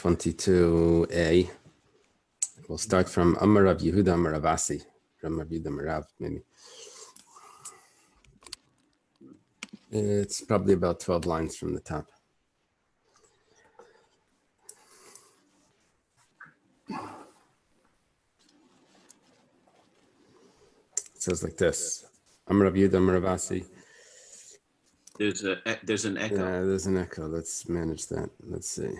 22a. We'll start from Amar Rav Yehuda Amar Rav Asi, from Rav Yehuda Amar Rav, maybe. It's probably about 12 lines from the top. It says like this. Amar Rav Yehuda Amar Rav Asi. There's an echo. Yeah, there's an echo. Let's manage that. Let's see.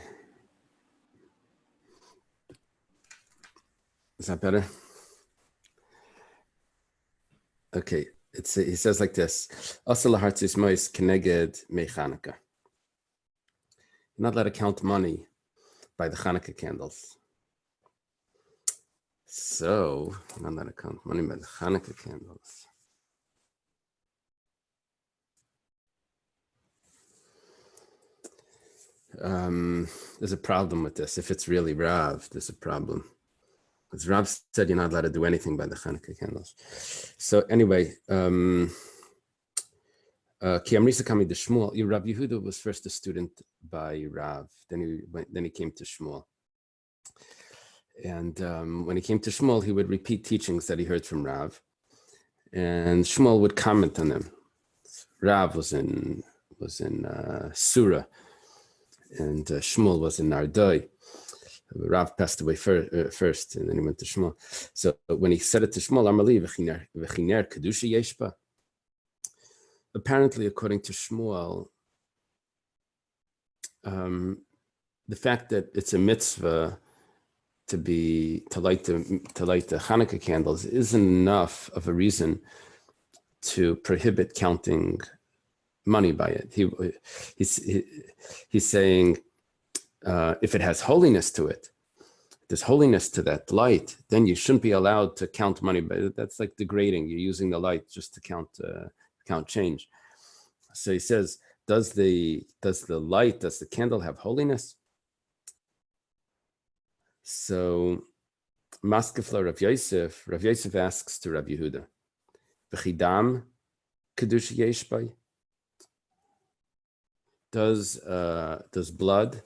Is that better? Okay. He says like this. You're not allowed to count money by the Hanukkah candles. So, you're not allowed to count money by the Hanukkah candles. There's a problem with this. If it's really Rav, there's a problem. Because Rav said you're not allowed to do anything by the Hanukkah candles. So anyway, Ki Amrisa Kami de Shmuel. Rav Yehuda was first a student by Rav. Then he came to Shmuel. And when he came to Shmuel, he would repeat teachings that he heard from Rav, and Shmuel would comment on them. Rav was in Surah, and Shmuel was in Nardoi. Rav passed away first, and then he went to Shmuel. So when he said it to Shmuel, Amali v'chiner kedusha yeshba. Apparently, according to Shmuel, the fact that it's a mitzvah to light the Hanukkah candles isn't enough of a reason to prohibit counting money by it. He's saying if it has holiness to it, there's holiness to that light, then you shouldn't be allowed to count money by it. That's like degrading. You're using the light just to count change. So he says, does the candle have holiness? So Maskefla Rav Yosef asks to Rav Yehuda, V'chidam kedusha yesh bay? Does blood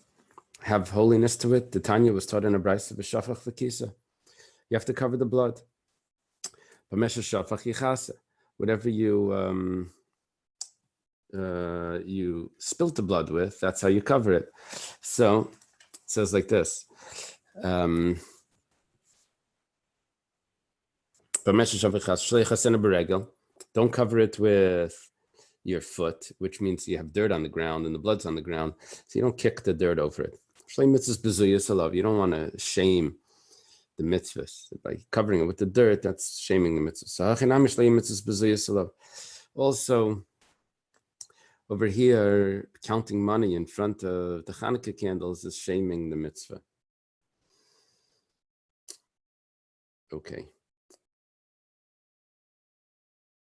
have holiness to it? The Tanya was taught in a brayso b'shafach v'kisa. You have to cover the blood. B'mesha shafach yichasa. Whatever you spilt the blood with, that's how you cover it. So it says like this. Don't cover it with your foot, which means you have dirt on the ground and the blood's on the ground, so you don't kick the dirt over it. You don't want to shame the mitzvahs by covering it with the dirt. That's shaming the mitzvahs. Also, over here, counting money in front of the Hanukkah candles is shaming the mitzvah. Okay.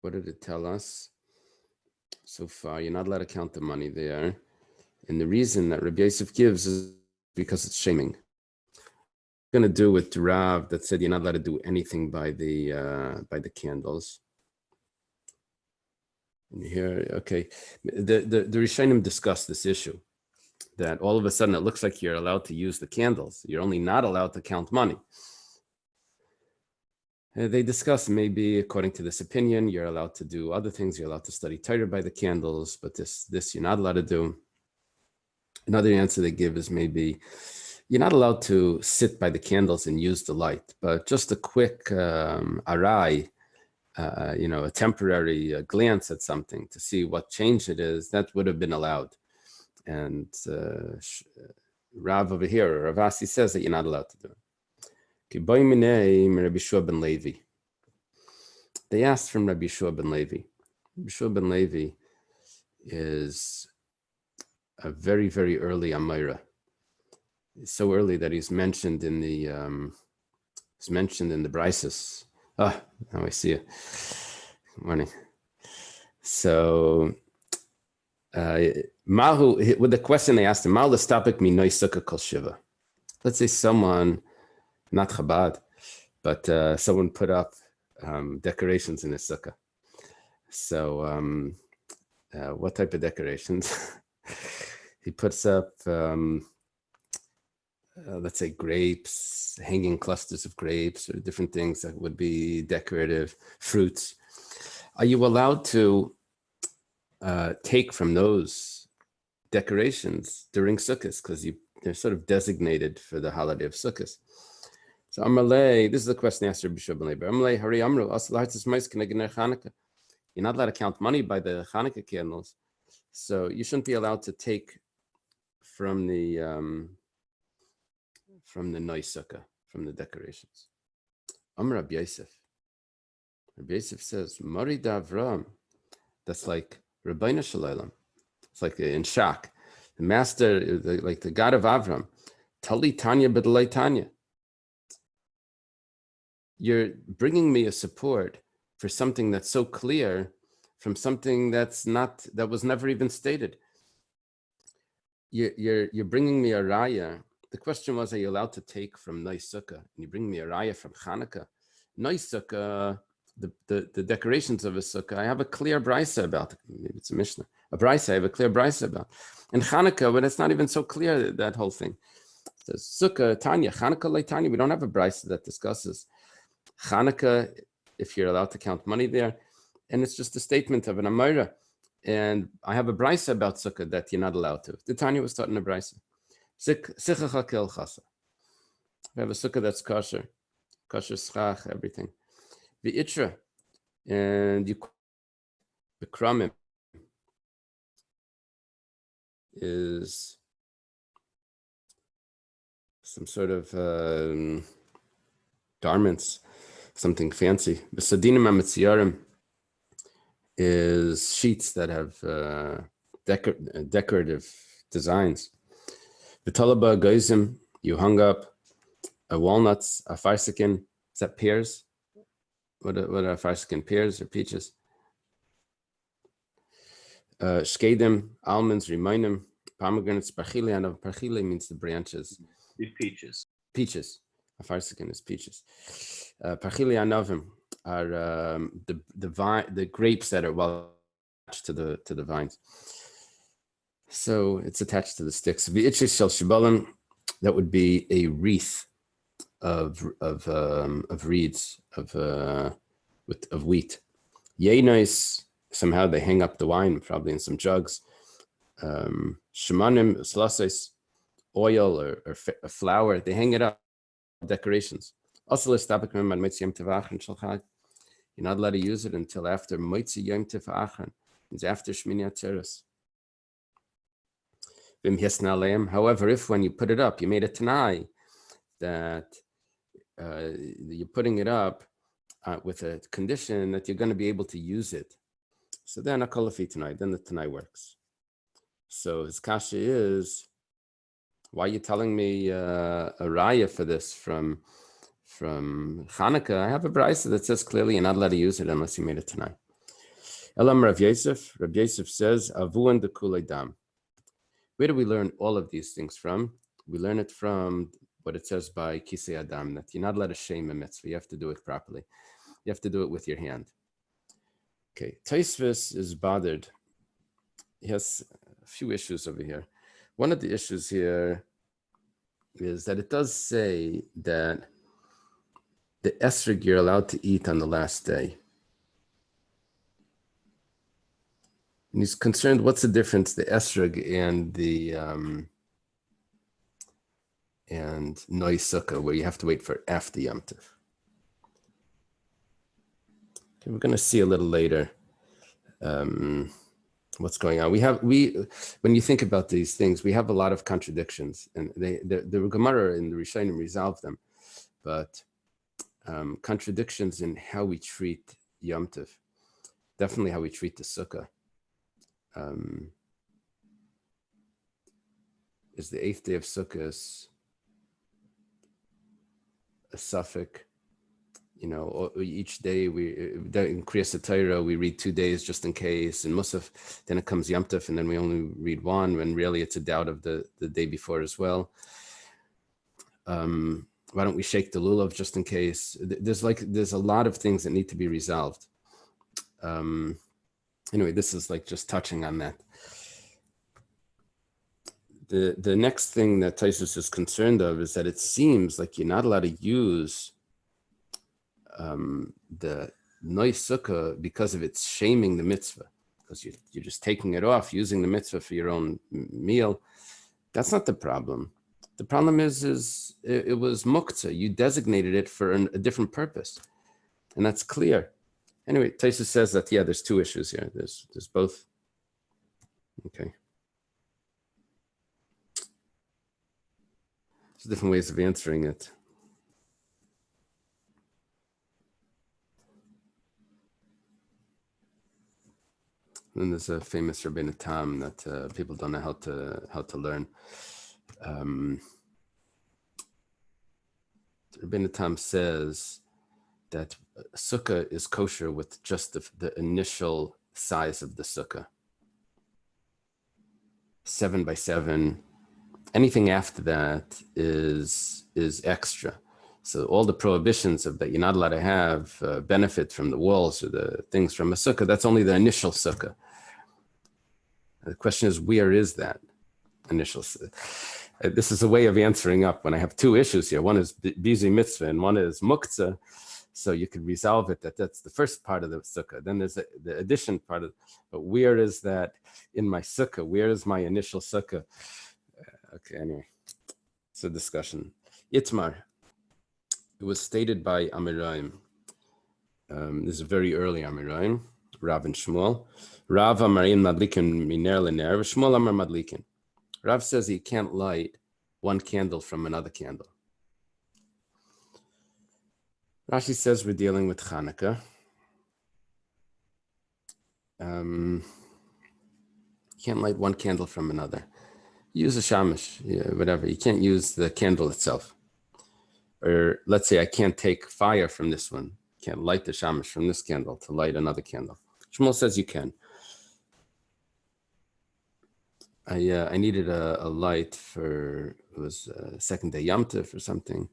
What did it tell us? So far, you're not allowed to count the money there. And the reason that Rabbi Yosef gives is because it's shaming. What going to do with Rav that said you're not allowed to do anything by the candles. And here, okay. The Rishonim discussed this issue, that all of a sudden it looks like you're allowed to use the candles. You're only not allowed to count money. They discuss maybe according to this opinion, you're allowed to do other things. You're allowed to study Torah by the candles, but this you're not allowed to do. Another answer they give is maybe you're not allowed to sit by the candles and use the light, but just a quick arai, a temporary glance at something to see what change it is, that would have been allowed. And Rav over here, Rav Asi says that you're not allowed to do it. They asked from Rabbi Yeshua ben Levi. Rabbi Yeshua ben Levi is a very, very early Amira. So early that he's mentioned in the Brises. Now I see it. Good morning. So with the question they asked him, let's say someone, not Chabad, but someone put up decorations in his sukkah. So what type of decorations? He puts up let's say grapes, hanging clusters of grapes or different things that would be decorative fruits. Are you allowed to take from those decorations during Sukkot? Because they're sort of designated for the holiday of Sukkot. So Amalei, this is the question asked Rabbi Shimon Leber. Amalei, Hari Amru, Chanukah. You're not allowed to count money by the Chanukah candles. So you shouldn't be allowed to take from the Noy Sukkah, from the decorations. Amr Rabbi Yosef. Rabbi Yosef says, Mari Davram. That's like Rabbeinu Shalom. It's like in Shak. The master, like the God of Avram. Tali Tanya B'dalai Tanya. You're bringing me a support for something that's so clear from something that was never even stated. You're bringing me a raya. The question was, are you allowed to take from Noy Sukkah? And you bring me a raya from Chanukah. Noy Sukkah, the decorations of a sukkah, I have a clear brisa about. Maybe it's a Mishnah. A brisa, I have a clear brisa about. And Chanukah, but it's not even so clear, that whole thing. It says Sukkah, Tanya, Chanukah, like Tanya. We don't have a brisa that discusses Chanukah, if you're allowed to count money there. And it's just a statement of an Amora. And I have a brisa about Sukkah that you're not allowed to. The Tanya was taught in a brisa. Sichacha kel chasa. We have a sukkah that's kosher schach, everything. The itra, and the kramim is some sort of garments, something fancy. The sadinim amitziyarim is sheets that have decorative designs. The talaba goizim, you hung up walnuts, a farsikin. Is that pears? What are farsikin? Pears or peaches? Shkedim, almonds, remainim, pomegranates, parchile. I know parchile means the branches. Peaches. Peaches. A farsikin is peaches. Parchile anavim are the grapes that are well attached to the vines. So it's attached to the sticks. That would be a wreath of reeds of wheat. Yeinos, somehow they hang up the wine, probably in some jugs. Shemanim, slases, oil or flour, they hang it up. Decorations. Also, you're not allowed to use it until after Moitzi Yom Tov Achron. It's after Shmini Atzeres. However, if when you put it up, you made a tanai that you're putting it up with a condition that you're going to be able to use it, so then a kolafi tanai, then the tanai works. So his kasha is, why are you telling me a raya for this from Chanukah? I have a brisa that says clearly you're not allowed to use it unless you made it tanai. Elam Rav Yosef. Rav Yosef says, Avuan de kulei dam. Where do we learn all of these things from? We learn it from what it says by Kisei Adam, that you're not allowed to shame a mitzvah. You have to do it properly. You have to do it with your hand. Okay, Tosfos is bothered. He has a few issues over here. One of the issues here is that it does say that the esrog you're allowed to eat on the last day. And he's concerned, what's the difference, the esrog and the and Noy Sukkah, where you have to wait for after Yom Tov. Okay, we're going to see a little later what's going on. When you think about these things, we have a lot of contradictions, and the Gemara and the Rishonim resolve them, but contradictions in how we treat Yom Tov, definitely how we treat the Sukkah. Is the 8th day of Sukkot a suffix? Each day in Kriyas Torah we read 2 days just in case, and Musaf, then it comes Yom Tov, and then we only read one, when really it's a doubt of the day before as well. Why don't we shake the lulav just in case? There's a lot of things that need to be resolved. Anyway, this is like just touching on that. The next thing that Taisus is concerned of is that it seems like you're not allowed to use the Noy Sukkah because of its shaming the mitzvah, because you're just taking it off, using the mitzvah for your own meal. That's not the problem. The problem is it was muktzah. You designated it for a different purpose, and that's clear. Anyway, Taisus says that, yeah, there's two issues here. There's both. Okay. There's different ways of answering it. And there's a famous Rabbeinu Tam that people don't know how to learn. Rabbeinu Tam says that sukkah is kosher with just the initial size of the sukkah. 7 by 7. Anything after that is extra. So all the prohibitions of that you're not allowed to have benefit from the walls or the things from a sukkah, that's only the initial sukkah. The question is, where is that initial sukkah? This is a way of answering up when I have two issues here. One is bizi mitzvah and one is muktzah. So you could resolve it that's the first part of the sukkah. Then there's the addition part of, but where is that in my sukkah? Where is my initial sukkah? Okay, anyway, it's a discussion. Itmar, it was stated by Amirayim. This is a very early Amirayim, Rav and Shmuel. Rav Amarim Madlikin Miner Lener, Shmuel Amar Madlikin. Rav says he can't light one candle from another candle. Rashi says we're dealing with Hanukkah. You can't light one candle from another. Use a shamash, whatever. You can't use the candle itself. Or let's say I can't take fire from this one. Can't light the shamash from this candle to light another candle. Shmuel says you can. I needed a light for, it was second day Yom Tov or something.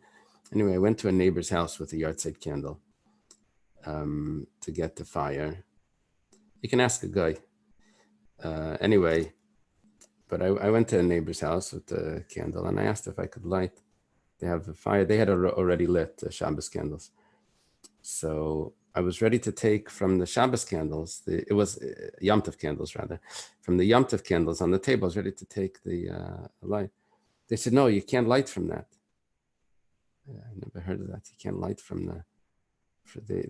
Anyway, I went to a neighbor's house with a yahrzeit candle to get the fire. You can ask a guy. Anyway, but I went to a neighbor's house with the candle and I asked if I could light. They have a fire. They had already lit Shabbos candles. So I was ready to take from the Shabbos candles, it was Yom Tov candles rather, from the Yom Tov candles on the table, I was ready to take the light. They said, no, you can't light from that. I never heard of that. You can't light from the,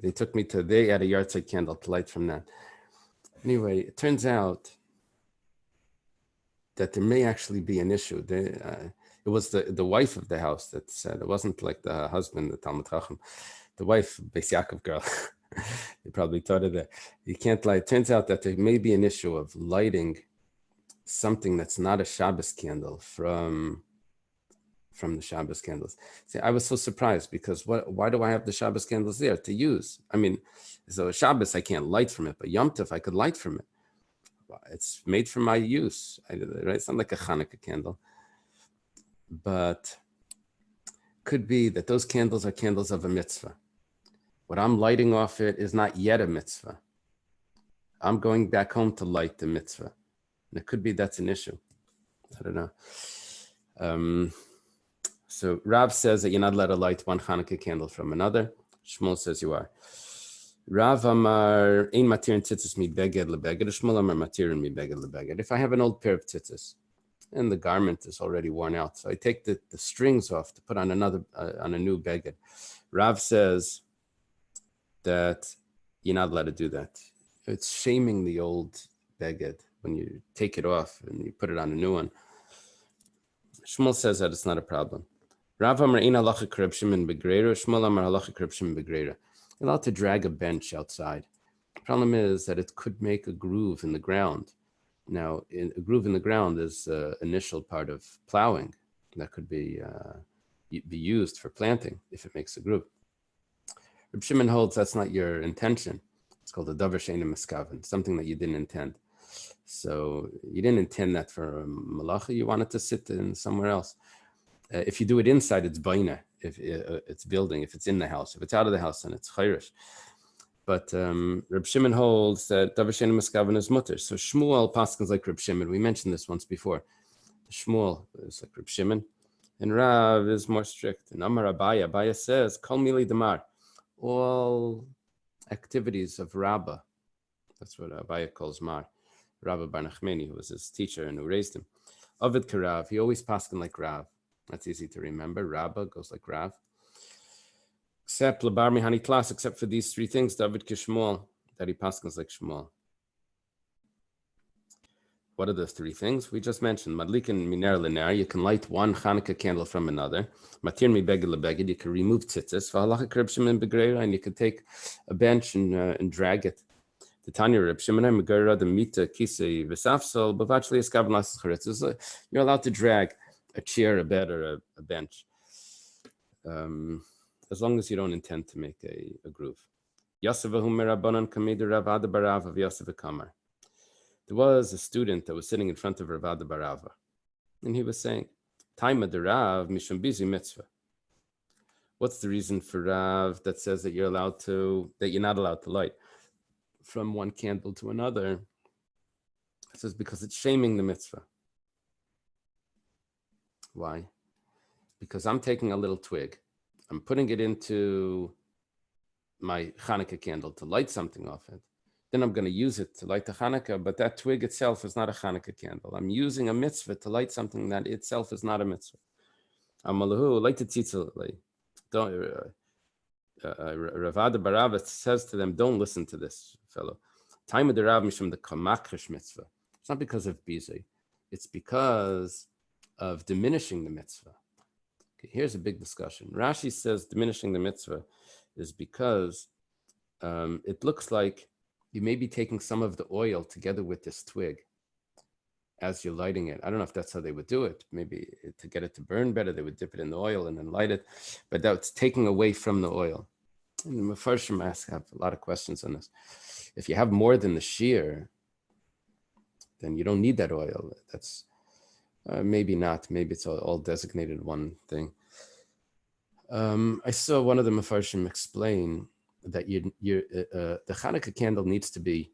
they took me to, they had a yahrzeit candle to light from that. Anyway, it turns out that there may actually be an issue. It was the wife of the house that said, it wasn't like the husband, the Talmud Chacham, the wife, Beis Yaakov girl. They probably taught her that you can't light. It turns out that there may be an issue of lighting something that's not a Shabbos candle from the Shabbos candles. See, I was so surprised because why do I have the Shabbos candles there to use? I mean, so Shabbos I can't light from it, but Yom Tov I could light from it. It's made for my use, right? It's not like a Hanukkah candle, but could be that those candles are candles of a mitzvah. What I'm lighting off it is not yet a mitzvah. I'm going back home to light the mitzvah. And it could be that's an issue. I don't know. So Rav says that you're not allowed to light one Hanukkah candle from another. Shmuel says you are. Rav Amar, ein matir tzitzis mi beged lebeged. Shmuel Amar matir mi beged lebeged. If I have an old pair of tzitzis and the garment is already worn out, so I take the strings off to put on on a new beged. Rav says that you're not allowed to do that. It's shaming the old beged when you take it off and you put it on a new one. Shmuel says that it's not a problem. Rav Amar ein halacha k'Reb Shimon b'greira. Shmuel Amar halacha k'Reb Shimon b'greira. You're allowed to drag a bench outside. The problem is that it could make a groove in the ground. Now, a groove in the ground is the initial part of plowing. That could be used for planting if it makes a groove. Reb Shimon holds that's not your intention. It's called a davar she'eino miskaven, something that you didn't intend. So you didn't intend that for a malacha. You want it to sit in somewhere else. If you do it inside, it's baina. If it's building, if it's in the house, if it's out of the house, then it's chayrish. But Reb Shimon holds that davar she'eino miskaven is mutter. So Shmuel paskins like Reb Shimon. We mentioned this once before, Shmuel is like Reb Shimon, and Rav is more strict. And Amar Abaya says, Kol Mili Damar, all activities of Rabbah. That's what Abaya calls Mar. Rabbi Bar Nachmani, who was his teacher and who raised him. Ovid Karav, he always paskin like Rav. That's easy to remember. Rabbah goes like Rav. Except Labar Mihani Klas, except for these three things, David Kishmol, that he paskins like Shmuel. What are the three things? We just mentioned. Madlikin miner liner, you can light one Hanukkah candle from another. Matir mi beged lebeged, you can remove tzitzis. V'halacha Reb Shimon begreira, and you can take a bench and drag it. The Tanya Reb Shimon megera the mita kisei v'safsol b'vachli eskav lasas charetz. You're allowed to drag a chair, a bed, or a bench, as long as you don't intend to make a groove. Yasevahu merabanan kamidu Rav Ada Barav of Yaseva Kamar. There was a student that was sitting in front of Rav Ada Barava, and he was saying, Taima de Rav mishum bizi mitzvah. What's the reason for Rav that says that you're not allowed to light from one candle to another? It says because it's shaming the mitzvah. Why? Because I'm taking a little twig, I'm putting it into my Hanukkah candle to light something off it. Then I'm going to use it to light the Hanukkah, but that twig itself is not a Hanukkah candle. I'm using a mitzvah to light something that itself is not a mitzvah. Amalahu, light the tzitzel. Rav Ada Barava says to them, don't listen to this fellow. Time of the Rav Mishum the Kamakrish mitzvah. It's not because of Bizay. It's because of diminishing the mitzvah. Okay, here's a big discussion. Rashi says diminishing the mitzvah is because it looks like you may be taking some of the oil together with this twig as you're lighting it. I don't know if that's how they would do it. Maybe to get it to burn better, they would dip it in the oil and then light it. But that's taking away from the oil. And the Mefarshim have a lot of questions on this. If you have more than the shear, then you don't need that oil. That's maybe not. Maybe it's all designated one thing. I saw one of the Mefarshim explain that the Hanukkah candle needs to be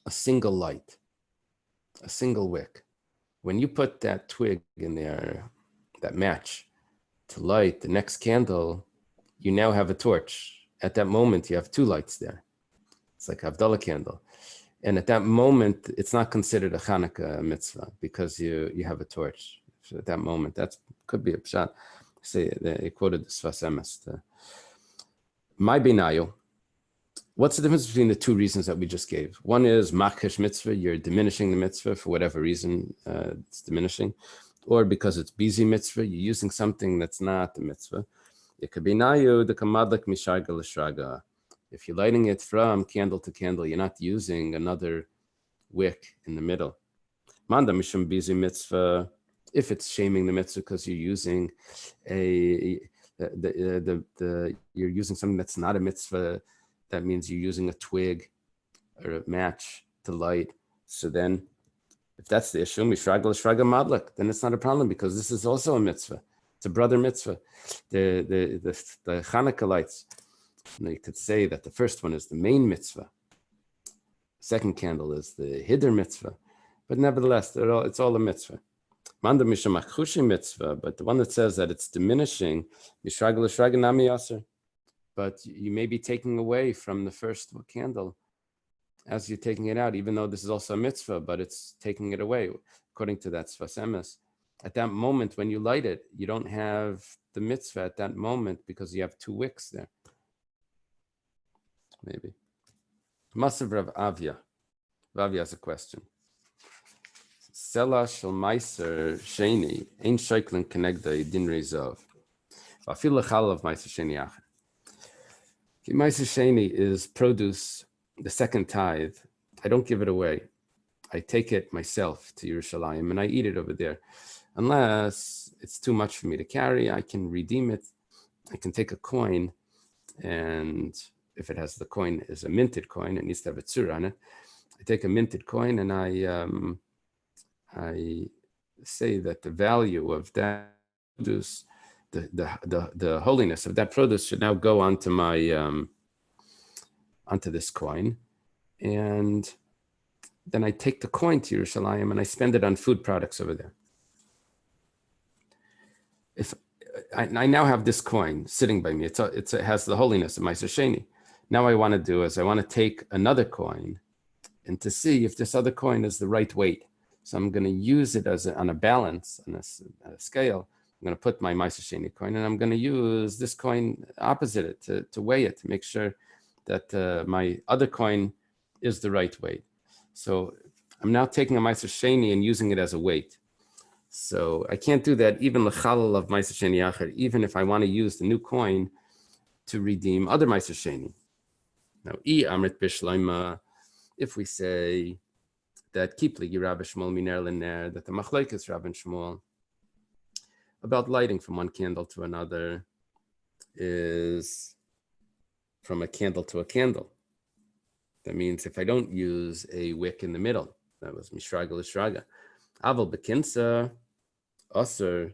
a single light, a single wick. When you put that twig in there, that match, to light the next candle, you now have a torch. At that moment, you have two lights there. It's like Havdalah candle. And at that moment, it's not considered a Hanukkah mitzvah because you have a torch. So at that moment, that could be a pshat. Say they quoted the Sfas Emes. My binayu, what's the difference between the two reasons that we just gave? One is makesh mitzvah, you're diminishing the mitzvah for whatever reason it's diminishing, or because it's busy mitzvah, you're using something that's not the mitzvah. It could be nayu, the kamadlik misharga l'shraga. If you're lighting it from candle to candle, you're not using another wick in the middle. Manda mishum busy mitzvah, if it's shaming the mitzvah because you're using you're using something that's not a mitzvah, that means you're using a twig or a match to light. So then, if that's the issue, mishraga l'shraga madlik, then it's not a problem because this is also a mitzvah. It's a brother mitzvah. The Hanukkah lights. You could say that the first one is the main mitzvah. The second candle is the hiddur mitzvah, but nevertheless, it's all a mitzvah. Manda mishamachushi mitzvah, but the one that says that it's diminishing, mishraga l'shraga nami yaser. But you may be taking away from the first candle as you're taking it out, even though this is also a mitzvah, but it's taking it away, according to that Sfas Emes. At that moment, when you light it, you don't have the mitzvah at that moment because you have two wicks there. Maybe. Masav Rav Avya. Rav Avya has a question. Sela shel meiser sheni ein sheiklin kenegda din rezov. Afil lechal of meiser sheni acher. Meiser sheni is produce, the second tithe. I don't give it away. I take it myself to Yerushalayim and I eat it over there. Unless it's too much for me to carry, I can redeem it. I can take a coin, and if it has the coin is a minted coin, it needs to have a tzur on it. I take a minted coin and I say that the value of that produce, the holiness of that produce should now go onto my onto this coin, and then I take the coin to Yerushalayim and I spend it on food products over there. if I now have this coin sitting by me, it has the holiness of Meiser Sheni. Now I want to do is I want to take another coin and to see if this other coin is the right weight. So I'm going to use it as on a balance, on a scale. I'm going to put my Meiser Sheni coin, and I'm going to use this coin opposite it to weigh it, to make sure that my other coin is the right weight. So I'm now taking a Meiser Sheni and using it as a weight. So I can't do that even l'chalal of Meiser Sheni Acher, even if I want to use the new coin to redeem other Meiser Sheni. Now, Amrit Bishleima, if we say that Kipli Rabbi Shmuel Miner L'ner, that the Machlokes Rabbi Shmuel about lighting from one candle to another is from a candle to a candle. That means if I don't use a wick in the middle, that was Mishraga L'shraga. Aval Bekinsa, Usser,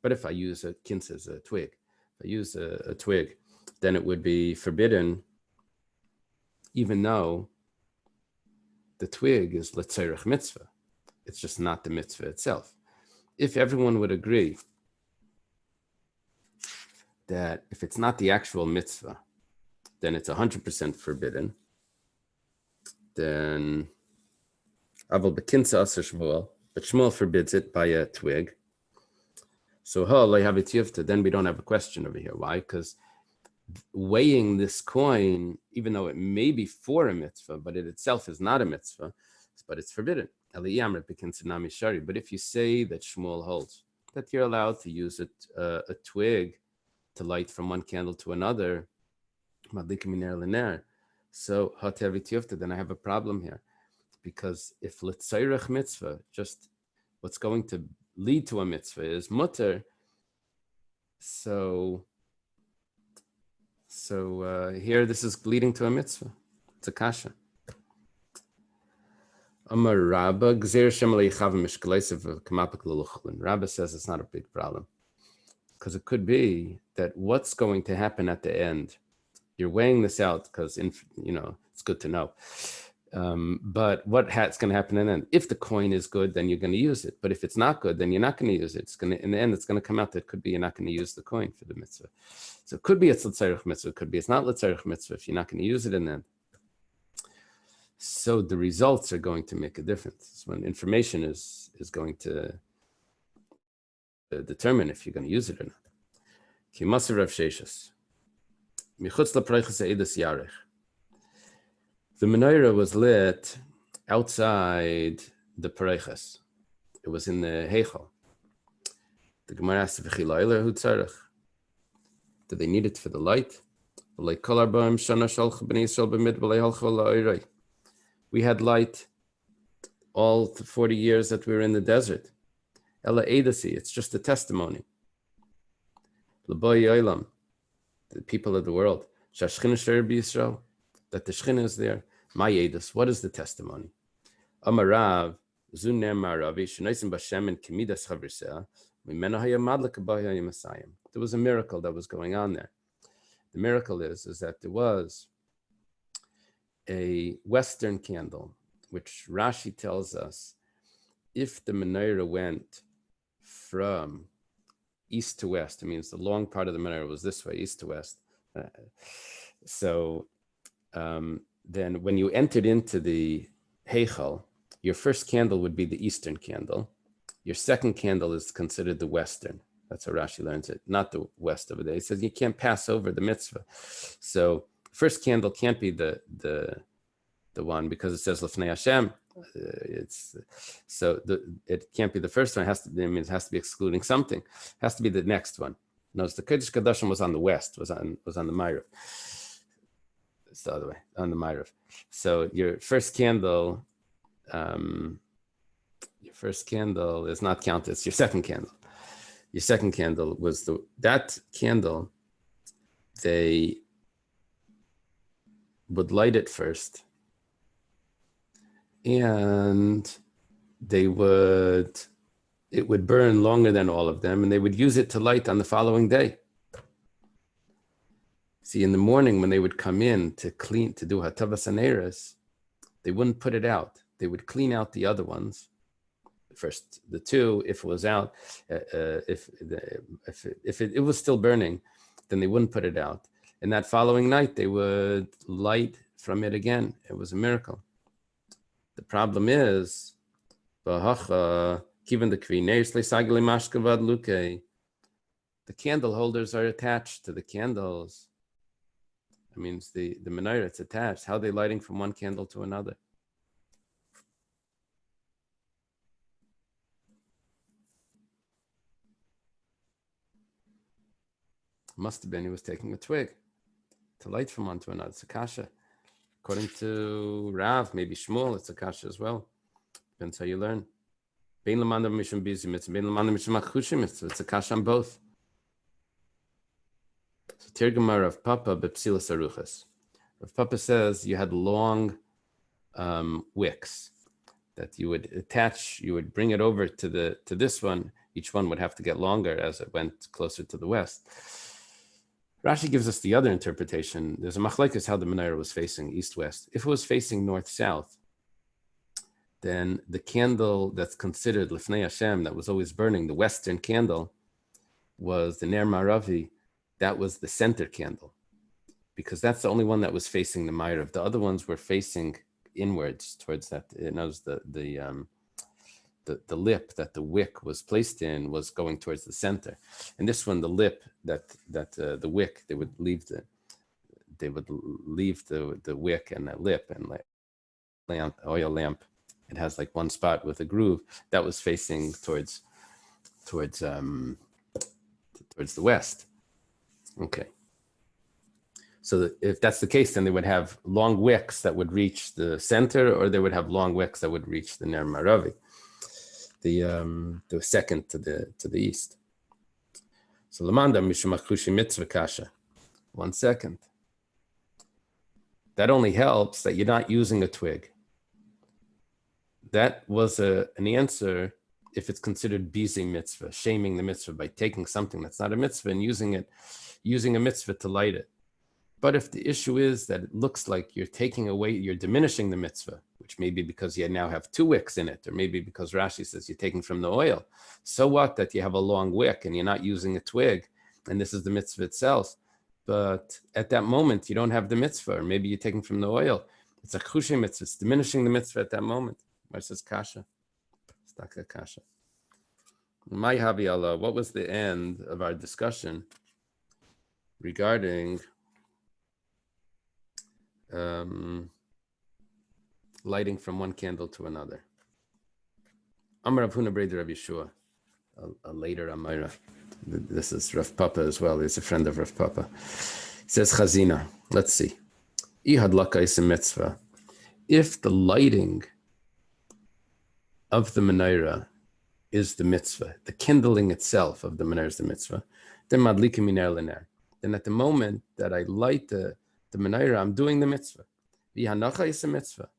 but if I use a kinsa as a twig, if I use a twig, then it would be forbidden, even though the twig is L'tzerich mitzvah. It's just not the mitzvah itself. If everyone would agree that if it's not the actual mitzvah, then it's 100% forbidden, then Aval Bekinsa Usser Shmuel, but Shmuel forbids it by a twig. So then we don't have a question over here. Why? Because weighing this coin, even though it may be for a mitzvah, but it itself is not a mitzvah, but it's forbidden. But if you say that Shmuel holds that you're allowed to use a twig to light from one candle to another, so then I have a problem here. Because if l'tzairech mitzvah, just what's going to lead to a mitzvah is mutter, so here this is leading to a mitzvah. It's a kasha. Amar Rabba gzer shem leichav mishkaleisav kamapak l'luchlin. Rabba says it's not a big problem because it could be that what's going to happen at the end. You're weighing this out because it's good to know. But what's going to happen in the end? If the coin is good, then you're going to use it. But if it's not good, then you're not going to use it. In the end, it's going to come out that it could be you're not going to use the coin for the mitzvah. So it could be it's l'tzarech mitzvah. It could be it's not l'tzarech mitzvah if you're not going to use it in the end. So the results are going to make a difference. When information is going to determine if you're going to use it or not. Ki Maser Rav Sheshes. Michutz l'preiches eidus yarech. The menorah was lit outside the pareiches. It was in the heichal. The Gemara asked, do they need it for the light? We had light all 40 years that we were in the desert. It's just a testimony. The people of the world. That the Shechina is there. My Yedus, what is the testimony? Amarav, there was a miracle that was going on there. The miracle is that there was a Western candle, which Rashi tells us, if the menorah went from east to west, it means the long part of the menorah was this way, east to west. Then when you entered into the Heichal, your first candle would be the eastern candle. Your second candle is considered the western. That's how Rashi learns it, not the west over there. He says you can't pass over the mitzvah. So first candle can't be the one because it says Lefnei Hashem. It can't be the first one. It has to be excluding something. It has to be the next one. Notice the Kodesh Kadashim was on the west, was on the Ma'ariv. It's the other way, on the Ma'ariv. So your first candle is not counted. It's your second candle. Your second candle was that candle. They would light it first, and it would burn longer than all of them, and they would use it to light on the following day. See, in the morning when they would come in to do Hatavas Aneres, they wouldn't put it out. They would clean out the other ones, first the two. If it was out, if it was still burning, then they wouldn't put it out. And that following night, they would light from it again. It was a miracle. The problem is, the candle holders are attached to the candles. That means the menorah, it's attached. How are they lighting from one candle to another? Must have been he was taking a twig to light from one to another. It's a kasha. According to Rav, maybe Shmuel, it's a kasha as well. Depends how you learn. It's a kasha on both. So Tirgumar Rav Papa Bepsilas Aruchas. Rav Papa says you had long wicks that you would attach, you would bring it over to this one. Each one would have to get longer as it went closer to the west. Rashi gives us the other interpretation. There's a machlekes how the menorah was facing east-west. If it was facing north-south, then the candle that's considered Lifnei Hashem, that was always burning, the western candle, was the Ner Maravi. That was the center candle, because that's the only one that was facing the Ma'ariv. The other ones were facing inwards towards that. It knows the lip that the wick was placed in was going towards the center, and this one, the lip that the wick, they would leave the wick and that lip and oil lamp. It has like one spot with a groove that was facing towards the west. Okay. So if that's the case, then they would have long wicks that would reach the center, or they would have long wicks that would reach the Ner Maravi, the second to the east. So Lamanda Mishumachushi Mitzvah Kasha. 1 second. That only helps that you're not using a twig. That was an answer if it's considered bizing mitzvah, shaming the mitzvah by taking something that's not a mitzvah and using a mitzvah to light it. But if the issue is that it looks like you're taking away, you're diminishing the mitzvah, which may be because you now have 2 wicks in it, or maybe because Rashi says you're taking from the oil. So what that you have a long wick and you're not using a twig, and this is the mitzvah itself. But at that moment, you don't have the mitzvah, or maybe you're taking from the oil. It's a chushim mitzvah. It's diminishing the mitzvah at that moment. It says kasha. Staka kasha. My Havi Allah, what was the end of our discussion regarding lighting from one candle to another? Amar Rav Huna Breder Rav Yeshua, a later Amira. This is Rav Papa as well. He's a friend of Rav Papa. He says Chazina. Let's see. Ihadlaka is a mitzvah. If the lighting of the menorah is the mitzvah, the kindling itself of the menorah is the mitzvah, then madlika miner lener. Then at the moment that I light the menorah, I'm doing the mitzvah. V'hanacha is a mitzvah.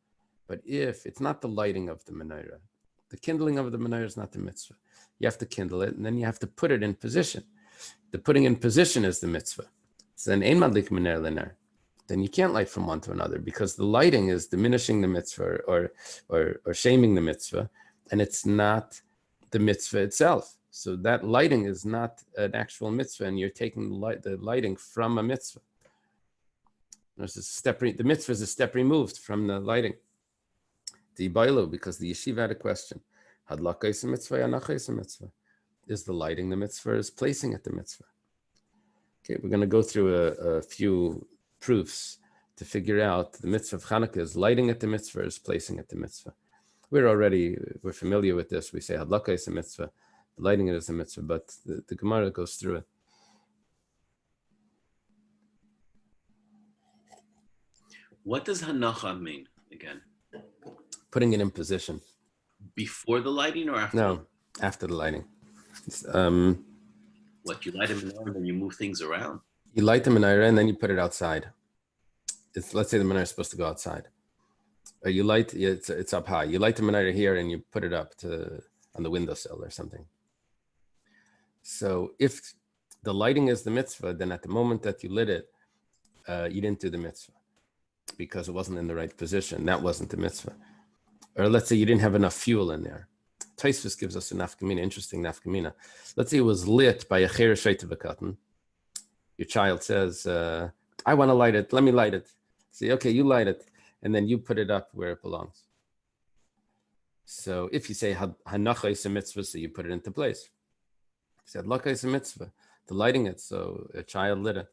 But if it's not the lighting of the menorah, the kindling of the menorah is not the mitzvah. You have to kindle it, and then you have to put it in position. The putting in position is the mitzvah. So then ein madlik miner lener. Then you can't light from one to another, because the lighting is diminishing the mitzvah or shaming the mitzvah, and it's not the mitzvah itself. So that lighting is not an actual mitzvah, and you're taking the lighting from a mitzvah. The mitzvah is a step removed from the lighting. The Bailu, because the yeshiva had a question. Hadlaka is a mitzvah, Yanacha is a mitzvah. Is the lighting the mitzvah, is placing it the mitzvah? Okay, we're going to go through a few proofs to figure out the mitzvah of Chanukah is lighting at the mitzvah, is placing at the mitzvah. We're familiar with this. We say Hadlaka is a mitzvah, lighting it is a mitzvah, but the Gemara goes through it. What does hanacha mean again? Putting it in position. Before the lighting or after? No, after the lighting. What, you light a menorah and then you move things around? You light the menorah and then you put it outside. Let's say the menorah is supposed to go outside. Or you light, it's up high. You light the menorah here and you put it up on the windowsill or something. So if the lighting is the mitzvah, then at the moment that you lit it, you didn't do the mitzvah because it wasn't in the right position. That wasn't the mitzvah. Or let's say you didn't have enough fuel in there. Taisvis gives us a nafkamina, interesting nafkamina. Let's say it was lit by a cher sheitav katan. Your child says, I want to light it. Let me light it. Say, okay, you light it. And then you put it up where it belongs. So if you say hanacha is a mitzvah, so you put it into place. He said, laka is a mitzvah, the lighting it, so a child lit it.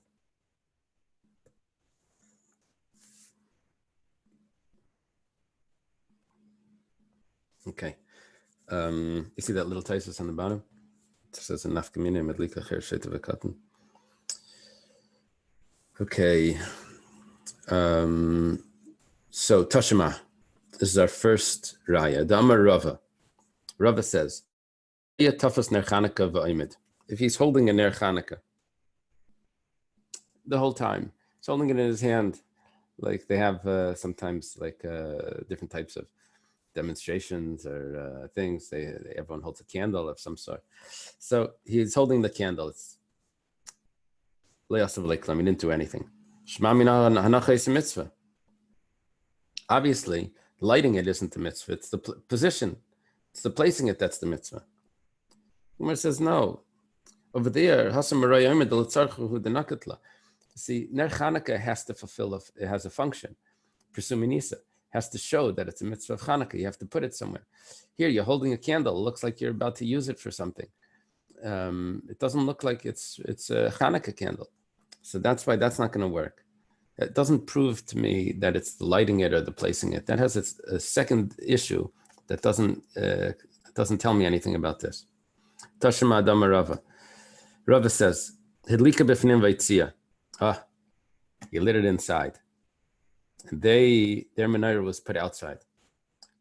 Okay. You see that little taisus on the bottom? It says nafkamina medlika cher sheitav katan. Okay. So Tashima, this is our first raya. Damar Rava. Rava says, if he's holding a ner Chanukah the whole time, he's holding it in his hand, like they have sometimes like different types of demonstrations or things. Everyone holds a candle of some sort. So he's holding the candle. It's he didn't do anything. Obviously, lighting it isn't the mitzvah. It's the position. It's the placing it that's the mitzvah. Umar says no. Over there, see, ner Chanukah has to fulfill. It has a function. Presuminisa has to show that it's a mitzvah of Chanukah. You have to put it somewhere. Here, you're holding a candle. It looks like you're about to use it for something. It doesn't look like it's a Chanukah candle. So that's why that's not going to work. It doesn't prove to me that it's the lighting it or the placing it. That has a second issue that doesn't tell me anything about this. Tashima Adama Rava. Rava says, Hidlika b'fnim v'yitzia. You lit it inside. And their menorah was put outside.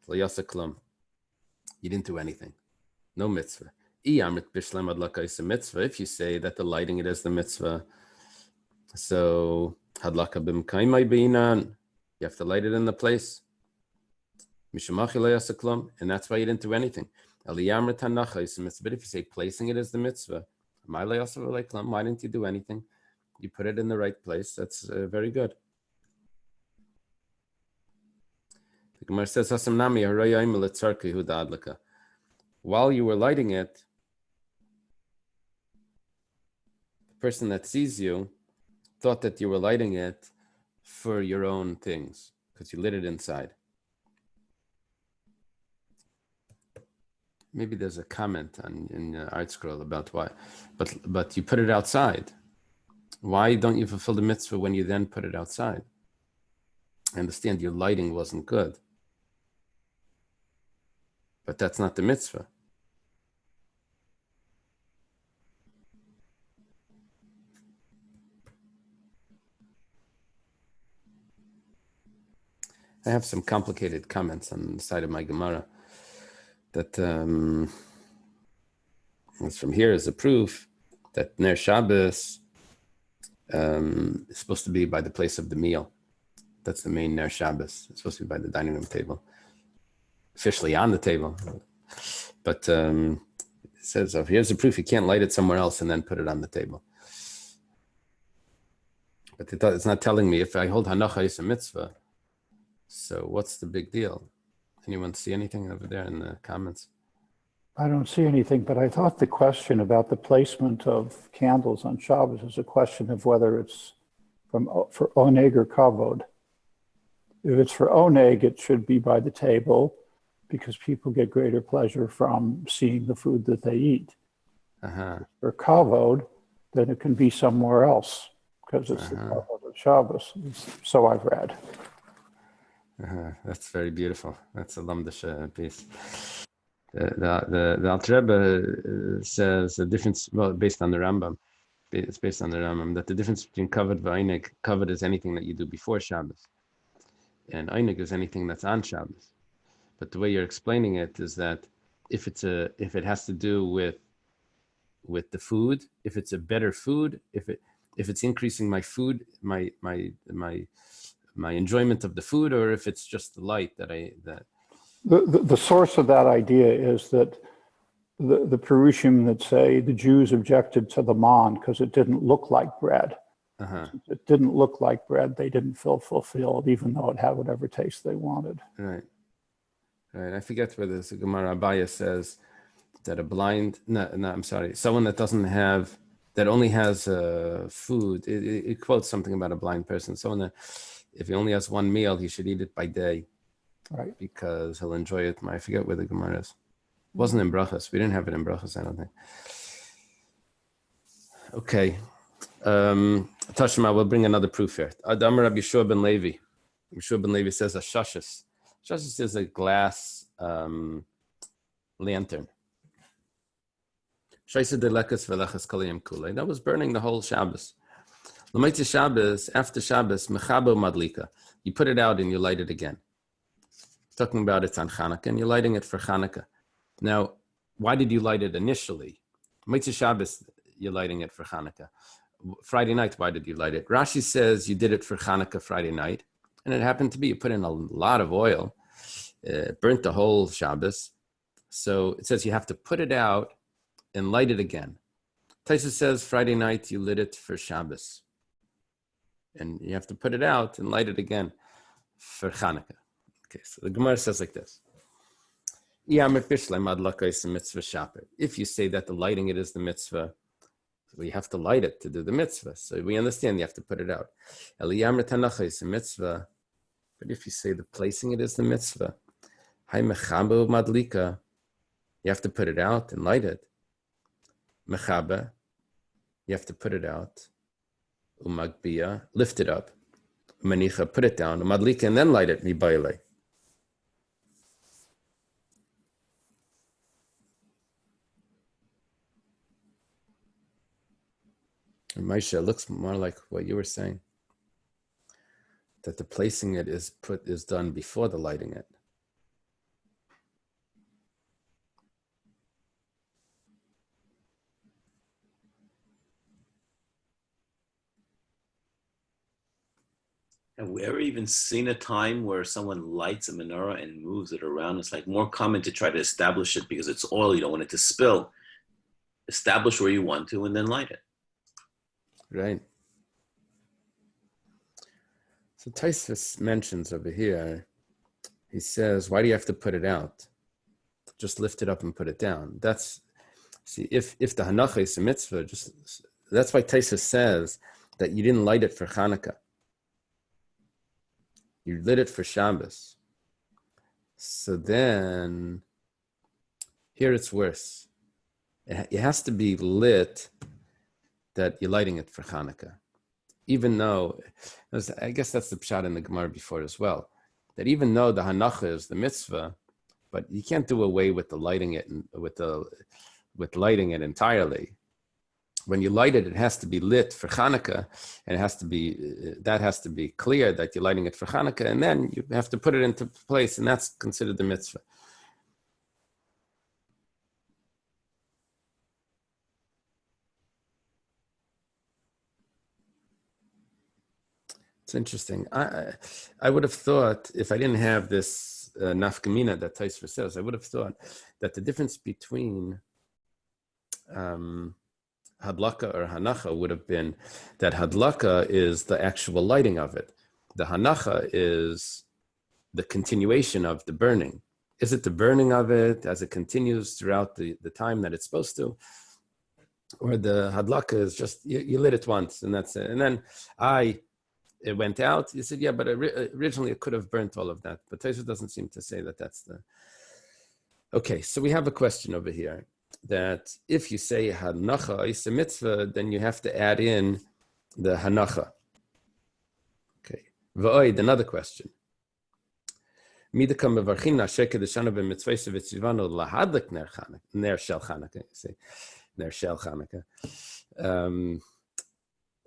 You didn't do anything. No mitzvah. If you say that the lighting it is the mitzvah, so hadlaka b'mkaimai beinan, you have to light it in the place. And that's why you didn't do anything. But if you say placing it as the mitzvah, why didn't you do anything? You put it in the right place. That's very good. The Gemara says, while you were lighting it, the person that sees you thought that you were lighting it for your own things because you lit it inside. Maybe there's a comment in the art scroll about why, but you put it outside. Why don't you fulfill the mitzvah when you then put it outside? I understand your lighting wasn't good, but that's not the mitzvah. I have some complicated comments on the side of my Gemara that from here is a proof that Ner Shabbos is supposed to be by the place of the meal. That's the main Ner Shabbos. It's supposed to be by the dining room table, officially on the table. But it says, here's a proof you can't light it somewhere else and then put it on the table. But it's not telling me if I hold Hanacha is a mitzvah. So what's the big deal? Anyone see anything over there in the comments? I don't see anything, but I thought the question about the placement of candles on Shabbos is a question of whether it's for oneg or kavod. If it's for oneg, it should be by the table because people get greater pleasure from seeing the food that they eat. For kavod, then it can be somewhere else because it's the kavod of Shabbos. So I've read. That's very beautiful. That's a lamdish piece. The Alter Rebbe says the difference, well, based on the Rambam, it's based on the Rambam, that the difference between kavod and einig, kavod is anything that you do before Shabbos, and einig is anything that's on Shabbos. But the way you're explaining it is that if it has to do with the food, if it's a better food, if it's increasing my food, my enjoyment of the food, or if it's just the light that The source of that idea is that the Perushim that say the Jews objected to the man because it didn't look like bread. Since it didn't look like bread, they didn't feel fulfilled, even though it had whatever taste they wanted. Right. Right, I forget whether it's a Gemara Abaya says that a blind, no, I'm sorry, someone that doesn't have, that only has food, it quotes something about a blind person. Someone that, if he only has one meal, he should eat it by day Right. because he'll enjoy it. I forget where the Gemara is. It wasn't in Brachas. We didn't have it in Brachas, I don't think. Okay. Tashma, we'll bring another proof here. Adamar Rabbi Yeshua ben Levi. Yeshua ben Levi says a shashis. Shashis is a glass lantern. That was burning the whole Shabbos. L'maitzi Shabbos, after Shabbos, mechaber madlika. You put it out and you light it again. Talking about it's on Hanukkah, and you're lighting it for Hanukkah. Now, why did you light it initially? L'maitzi Shabbos, you're lighting it for Hanukkah. Friday night, why did you light it? Rashi says you did it for Hanukkah Friday night, and it happened to be you put in a lot of oil, burnt the whole Shabbos. So it says you have to put it out and light it again. Taisa says Friday night you lit it for Shabbos. And you have to put it out and light it again for Hanukkah. Okay, so the Gemara says like this. If you say that the lighting it is the mitzvah, we have to light it to do the mitzvah. So we understand you have to put it out. But if you say the placing it is the mitzvah, you have to put it out and light it. Mechaba, you have to put it out. Umagbiya, lift it up. Manicha, put it down. Umadlika, and then light it. Mibayle. Maisha, it looks more like what you were saying. That the placing it is done before the lighting it. Have we ever even seen a time where someone lights a menorah and moves it around? It's like more common to try to establish it because it's oil, you don't want it to spill. Establish where you want to and then light it. Right. So Taisvis mentions over here, he says, why do you have to put it out? Just lift it up and put it down. That's, see, if the Hanacha is a mitzvah, that's why Taisvis says that you didn't light it for Hanukkah. You lit it for Shabbos. So then, here it's worse. It has to be lit that you're lighting it for Hanukkah. Even though, I guess that's the pshat in the Gemara before as well, that even though the Hanacha is the mitzvah, but you can't do away with the lighting it with lighting it entirely. When you light it, it has to be lit for Hanukkah, and that has to be clear that you're lighting it for Hanukkah, and then you have to put it into place, and that's considered the mitzvah. It's interesting. I would have thought, if I didn't have this nafkamina that Taisva says, I would have thought that the difference between Hadlaka or Hanacha would have been that Hadlaka is the actual lighting of it. The Hanacha is the continuation of the burning. Is it the burning of it as it continues throughout the time that it's supposed to? Or the Hadlaka is just, you lit it once and that's it. And then it went out. You said, yeah, but originally it could have burnt all of that. But Taisva doesn't seem to say that that's the... Okay, so we have a question over here. That if you say Hanacha is a mitzvah, then you have to add in the Hanacha. Okay. V'oid, another question. Midakam mevarchin asher kedeshanu b'mitzvayse v'tzivanu lahadlik ner shel Chanukah. Say ner shel Chanukah.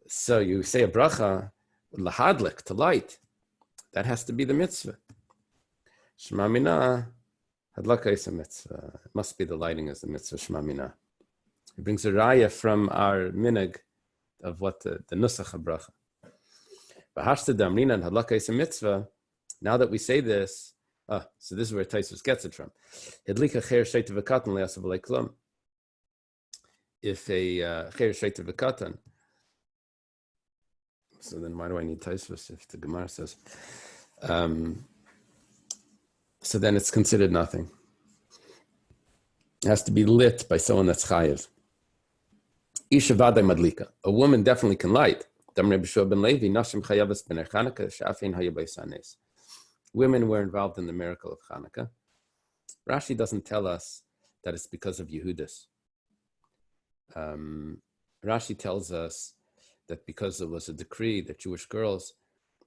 So you say a bracha lahadlik, to light. That has to be the mitzvah. Shema minah. Hadlaka is a mitzvah. It must be the lighting as the mitzvah Shema Minah. He brings a raya from our minhag of what the nusach habracha. V'hashta damrina and Hadlaka is a mitzvah. Now that we say this, so this is where Taisvus gets it from. Hidlika cher sheita v'katan le'asav le'klum. If a cher sheita v'katan, so then why do I need Taisvus if the Gemara says? So then it's considered nothing. It has to be lit by someone that's chayiv. Isha vaday madlika. A woman definitely can light. Women were involved in the miracle of Hanukkah. Rashi doesn't tell us that it's because of Yehudis. Rashi tells us that because there was a decree that Jewish girls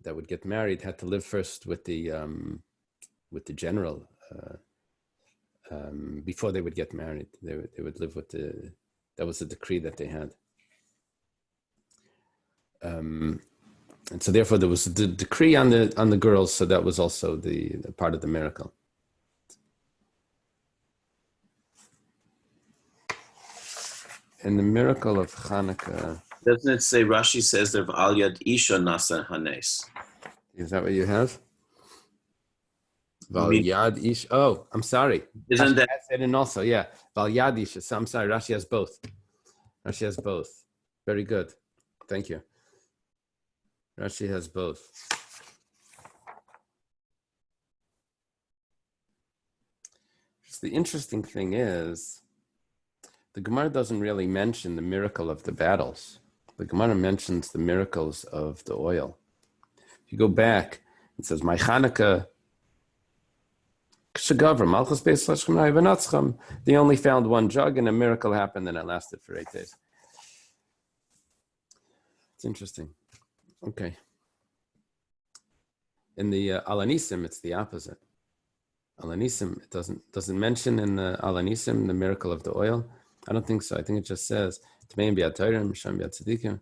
that would get married had to live first with the general before they would get married. They would live with that was the decree that they had. And so therefore there was the decree on the girls, so that was also the part of the miracle. And the miracle of Hanukkah. Doesn't it say, Rashi says that Al Yad Isha Nasa Hanes? Is that what you have? Val Yad Ish. Oh, I'm sorry. Isn't that said and also, yeah. Val Yad Ish. So I'm sorry. Rashi has both. Rashi has both. Very good. Thank you. Rashi has both. Just the interesting thing is, the Gemara doesn't really mention the miracle of the battles. The Gemara mentions the miracles of the oil. If you go back, it says, "My Chanukah, they only found one jug, and a miracle happened, and it lasted for 8 days." It's interesting. Okay. In the Alanisim, it's the opposite. Alanisim, it doesn't mention in the Alanisim the miracle of the oil. I don't think so. I think it just says Tmeim bi'ad Torah, Misham bi'ad Tzadikim.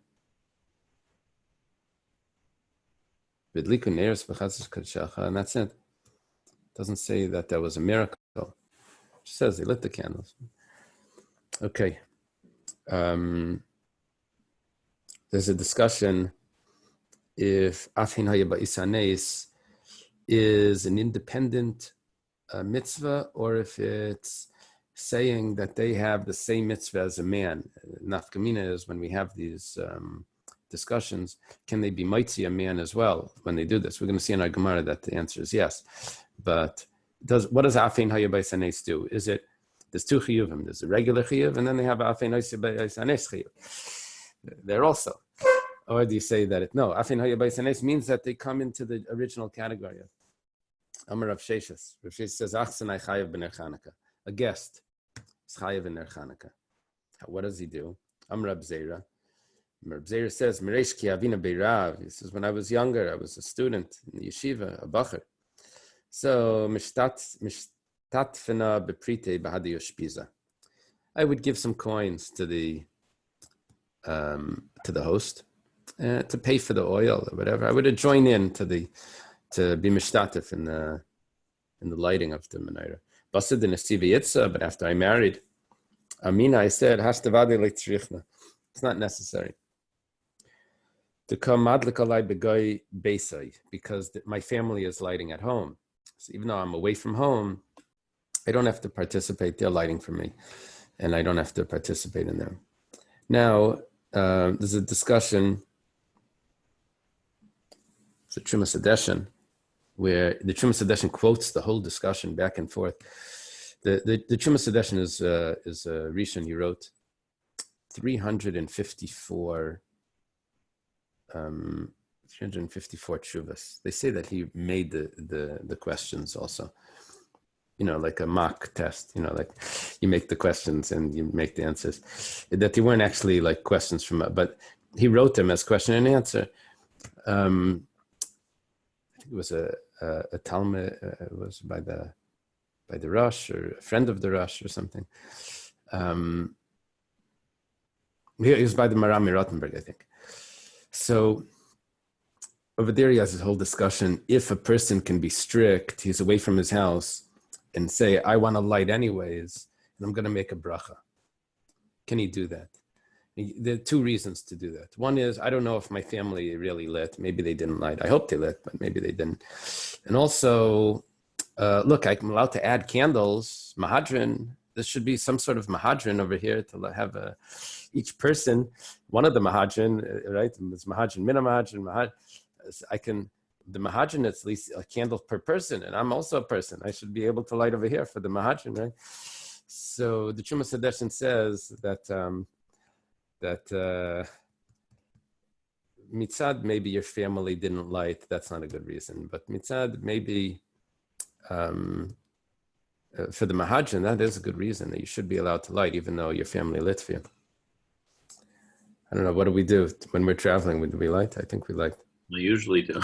B'dliku neiros b'chatzos kadshacha, and that's it. It doesn't say that there was a miracle. It just says they lit the candles. Okay. There's a discussion if Afin Haya Ba'isanes is an independent mitzvah, or if it's saying that they have the same mitzvah as a man. Nafkamina is when we have these discussions, can they be mitzi a man as well when they do this? We're going to see in our Gemara that the answer is yes. But what does Afin Haya Ba'isanes do? Is it, there's two chiyuvim. There's a regular chiyuv, and then they have Afin Haya Ba'isanes chiyuv. They're also. Or do you say that no, Afin Haya Ba'isanes means that they come into the original category of Amar Rav Sheshes. Rav Sheshes says, Achsanai chayav b'ner Chanukah. A guest is chayav b'ner Chanukah. What does he do? Amar Rab Zera. Rab Zera says, Mereish ki avina beirav. He says, when I was younger, I was a student in the yeshiva, a bacher. So, mishtatfena beprite b'hadi yoshpiza. I would give some coins to the host to pay for the oil or whatever. I would join in to be mishtatif in the lighting of the menorah. Basid in a Yitza, but after I married Amina, I said, it's not necessary to come madlik alai begoy beisai, because my family is lighting at home. So even though I'm away from home, I don't have to participate. They're lighting for me, and I don't have to participate in them. Now, there's a discussion, it's a Trumas Hadeshen, where the Trumas Hadeshen quotes the whole discussion back and forth. The Trumas Hadeshen is a Rishon. He wrote 354 tshuvas. They say that he made the questions also. Like a mock test, like you make the questions and you make the answers. That they weren't actually like questions but he wrote them as question and answer. I think it was a Talmud, it was by the Rosh, or a friend of the Rosh or something. It was by the Marami Rottenberg, I think. So over there he has this whole discussion. If a person can be strict, he's away from his house, and say, I want to light anyways, and I'm going to make a bracha. Can he do that? There are two reasons to do that. One is, I don't know if my family really lit. Maybe they didn't light. I hope they lit, but maybe they didn't. And also, look, I'm allowed to add candles, mahadrin. There should be some sort of mahadrin over here to have each person, one of the mahadrin, right? It's mahadrin, mina mahadrin, I can the Mahajin, it's at least a candle per person, and I'm also a person. I should be able to light over here for the Mahajin, right? So the Chuma Sadeshin says that mitzad, maybe your family didn't light. That's not a good reason, but mitzad, maybe for the Mahajin, that is a good reason that you should be allowed to light, even though your family lit for you. I don't know. What do we do when we're traveling? Do we light? I think we light. We usually do.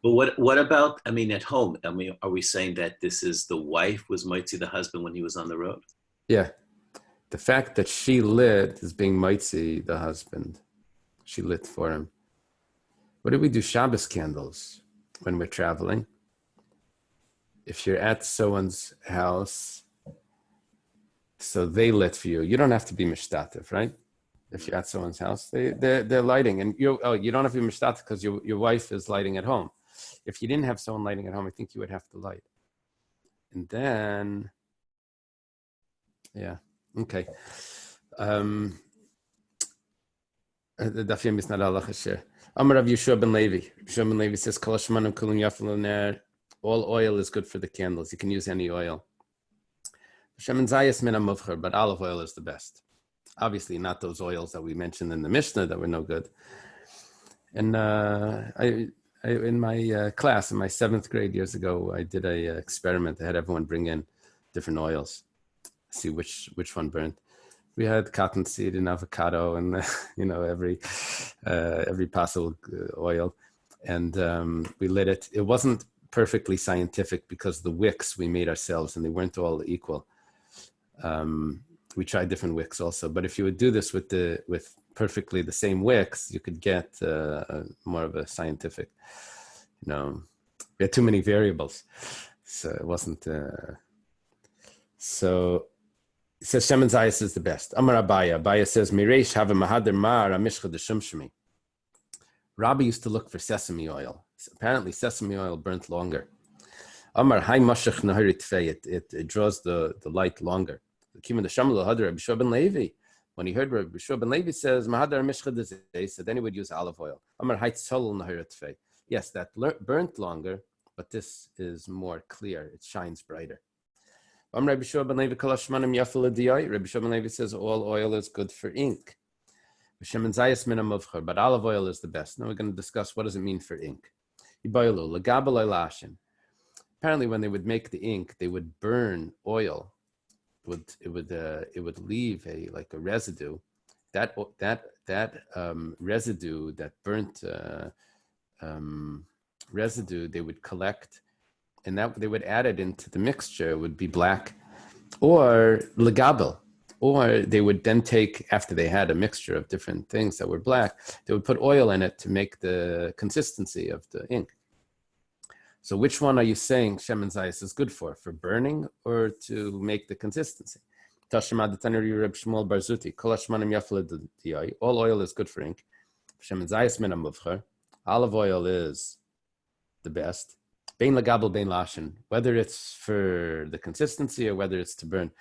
But what about, I mean, at home? I mean, are we saying that this is the wife was mitzi the husband when he was on the road? Yeah. The fact that she lit is being mitzi the husband. She lit for him. What do we do Shabbos candles when we're traveling? If you're at someone's house, so they lit for you, you don't have to be mishtatev, right? If you're at someone's house, they're lighting, and you don't have to be mishtatev because your wife is lighting at home. If you didn't have someone lighting at home, I think you would have to light. And then, yeah, okay. The Dafyam is not Allah Hasher. Amar Rav Yeshua ben Levi. Yeshua ben Levi says, Kol hashmanim kulim yafel ner. All oil is good for the candles. You can use any oil. Shemen zayis min hamuvchar, but olive oil is the best. Obviously, not those oils that we mentioned in the Mishnah that were no good. And in my class, in my 7th grade years ago, I did a experiment. I had everyone bring in different oils, see which one burned. We had cottonseed and avocado and every possible oil, and we lit it. It wasn't perfectly scientific because the wicks we made ourselves and they weren't all equal. We tried different wicks also, but if you would do this with perfectly the same wicks, you could get more of a scientific. We had too many variables, so it wasn't. So it says Shemen Zayis is the best. Amar Abaya. Abaya says Mireish have a mahader mar amishcha deshumshmi. Rabbi used to look for sesame oil. Apparently, sesame oil burnt longer. Amar Hai Mashach Nahari Tfei. It draws the light longer. When he heard Rabbi Yeshua ben Levi says Mahadar Mishcha Dezei, so then he would use olive oil. Amar Hai Tzol Nahari Tfei. Yes, that burnt longer, but this is more clear. It shines brighter. Rabbi Yeshua ben Levi Kalashmanim Yafel Diyai. Rabbi Yeshua ben Levi says all oil is good for ink. But olive oil is the best. Now we're going to discuss what does it mean for ink. Apparently, when they would make the ink, they would burn oil. It would leave a residue. That residue, that burnt residue, they would collect, and that they would add it into the mixture. It would be black, or legabel. Or they would then take, after they had a mixture of different things that were black, they would put oil in it to make the consistency of the ink. So which one are you saying Shemen Zayis is good for burning or to make the consistency? All oil is good for ink. Shemen Zayis min hamuvchar. Olive oil is the best. Bein legabel, bein lashin. Whether it's for the consistency or whether it's to burn.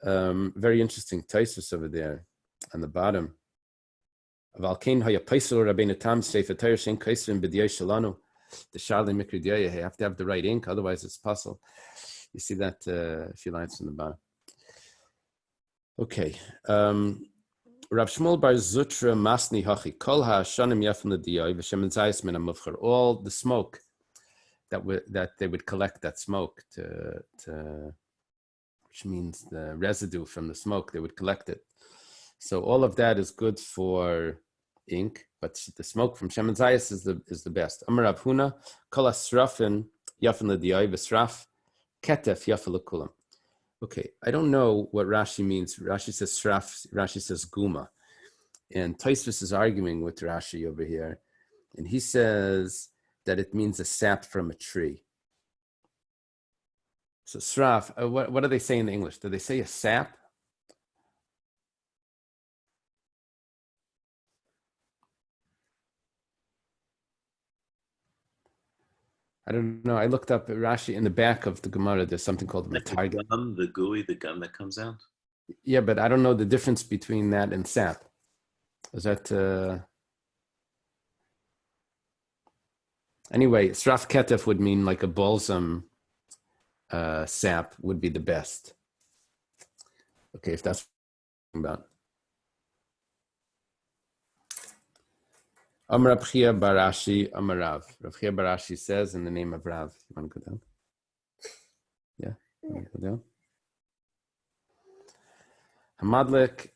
Very interesting Taisus over there on the bottom. The Charlie Mikri Diyah, you have to have the right ink, otherwise it's puzzle. You see that a few lines from the bottom. Okay. Rav Shmuel bar Zutra Masni Hachi Kol HaShanim Yafin L'Diyah V'Shemen Zayis Min HaMuvchar. All the smoke that they would collect, that smoke to which means the residue from the smoke, they would collect it. So all of that is good for ink, but the smoke from Shemen Zayis is the best. Amar Rav Huna, Kol HaSrafin Yafin L'Diyah V'Sraf Ketef Yafin L'Kulam. Okay, I don't know what Rashi means. Rashi says Sraf, Rashi says Guma. And Tosfos is arguing with Rashi over here. And he says that it means a sap from a tree. So Sraf, what do they say in English? Do they say a sap? I don't know. I looked up Rashi in the back of the Gemara. There's something called the gum, the gooey, the gum that comes out. Yeah, but I don't know the difference between that and sap. Is that? Anyway, Sraf Ketef would mean like a balsam sap would be the best. Okay, if that's what you're talking about. Amar Rav Chia bar Ashi Amar Rav. Rav Chia bar Ashi says in the name of Rav. You want to go down? Yeah, you want to go down? Hamadlik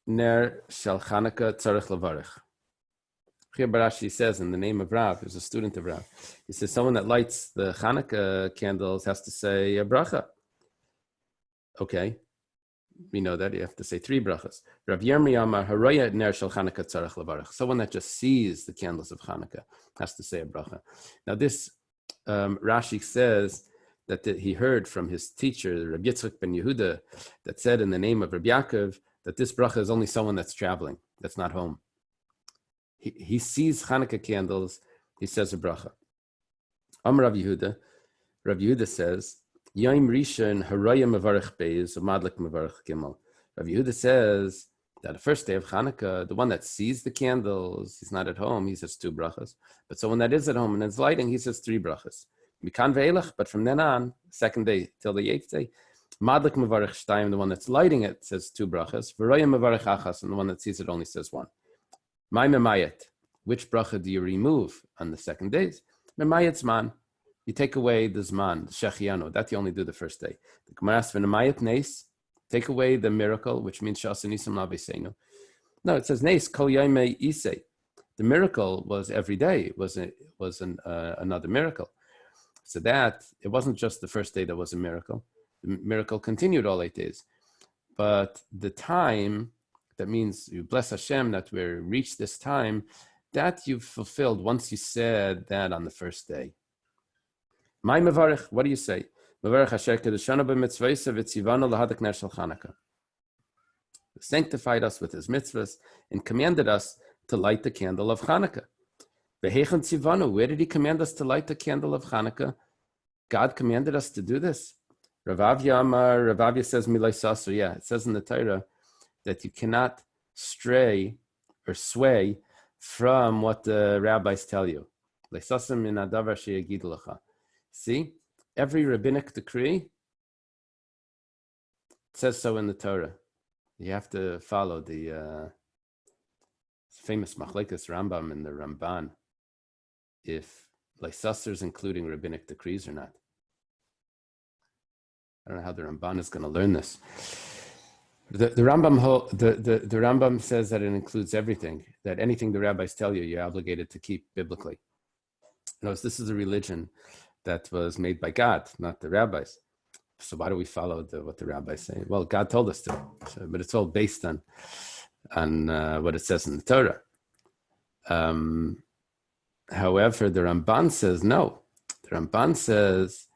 ner shel Chanukah tzarich levarich. Chia bar Ashi says in the name of Rav, who's a student of Rav, he says someone that lights the Chanukah candles has to say a bracha. Okay, we know that you have to say 3 brachas. Rav Yirmi Amar Haraya ner shel Chanukah tzarich levarich. Someone that just sees the candles of Chanukah has to say a bracha. Now this Rashi says that he heard from his teacher, Rabbi Yitzchak ben Yehuda, that said in the name of Rabbi Yaakov that this bracha is only someone that's traveling, that's not home. He sees Hanukkah candles, he says a bracha. Rav Yehuda says, Yom Rishon Haraya Mevarech Beis Umadlik Mevarech Gimel. Rav Yehuda says that the first day of Hanukkah, the one that sees the candles, he's not at home, he says 2 brachas. But someone that is at home and is lighting, he says 3 brachas. But from then on, 2nd day till the 8th day, Madlik Mevarech Shtayim, the one that's lighting it, says 2 brachas. V'roya Mevarech Achas, and the one that sees it only says 1. My Memayet, which bracha do you remove on the 2nd days? Memayet Zman, you take away the Zman, the Shechianu, that you only do the first day. The Gemara asks, V'nemayet Nes, take away the miracle, which means Shasa Nisam Labeseinu. No, it says Nes, Kol Yaimei Isei. The miracle was every day, was another miracle. So that, it wasn't just the first day that was a miracle. The miracle continued all 8 days. But the time, that means you bless Hashem that we reached this time, that you've fulfilled once you said that on the first day. My mevarich, what do you say? Mevarich asher kedushanu b'mitzvaysa v'tzivanu lahadak ner shel Chanukah. He sanctified us with his mitzvahs and commanded us to light the candle of Chanukah. V'heichen tzivanu, where did he command us to light the candle of Chanukah? God commanded us to do this. Rav Avya says milay saser. Yeah, it says in the Torah that you cannot stray or sway from what the rabbis tell you. See, every rabbinic decree says so in the Torah. You have to follow the famous Machlekes Rambam and the Ramban, if Leisasser is including rabbinic decrees or not. I don't know how the Ramban is going to learn this. The Rambam says that it includes everything, that anything the rabbis tell you, you're obligated to keep biblically. Notice this is a religion that was made by God, not the rabbis. So why do we follow what the rabbis say? Well, God told us to, but it's all based on what it says in the Torah. However, the Ramban says no. The Ramban says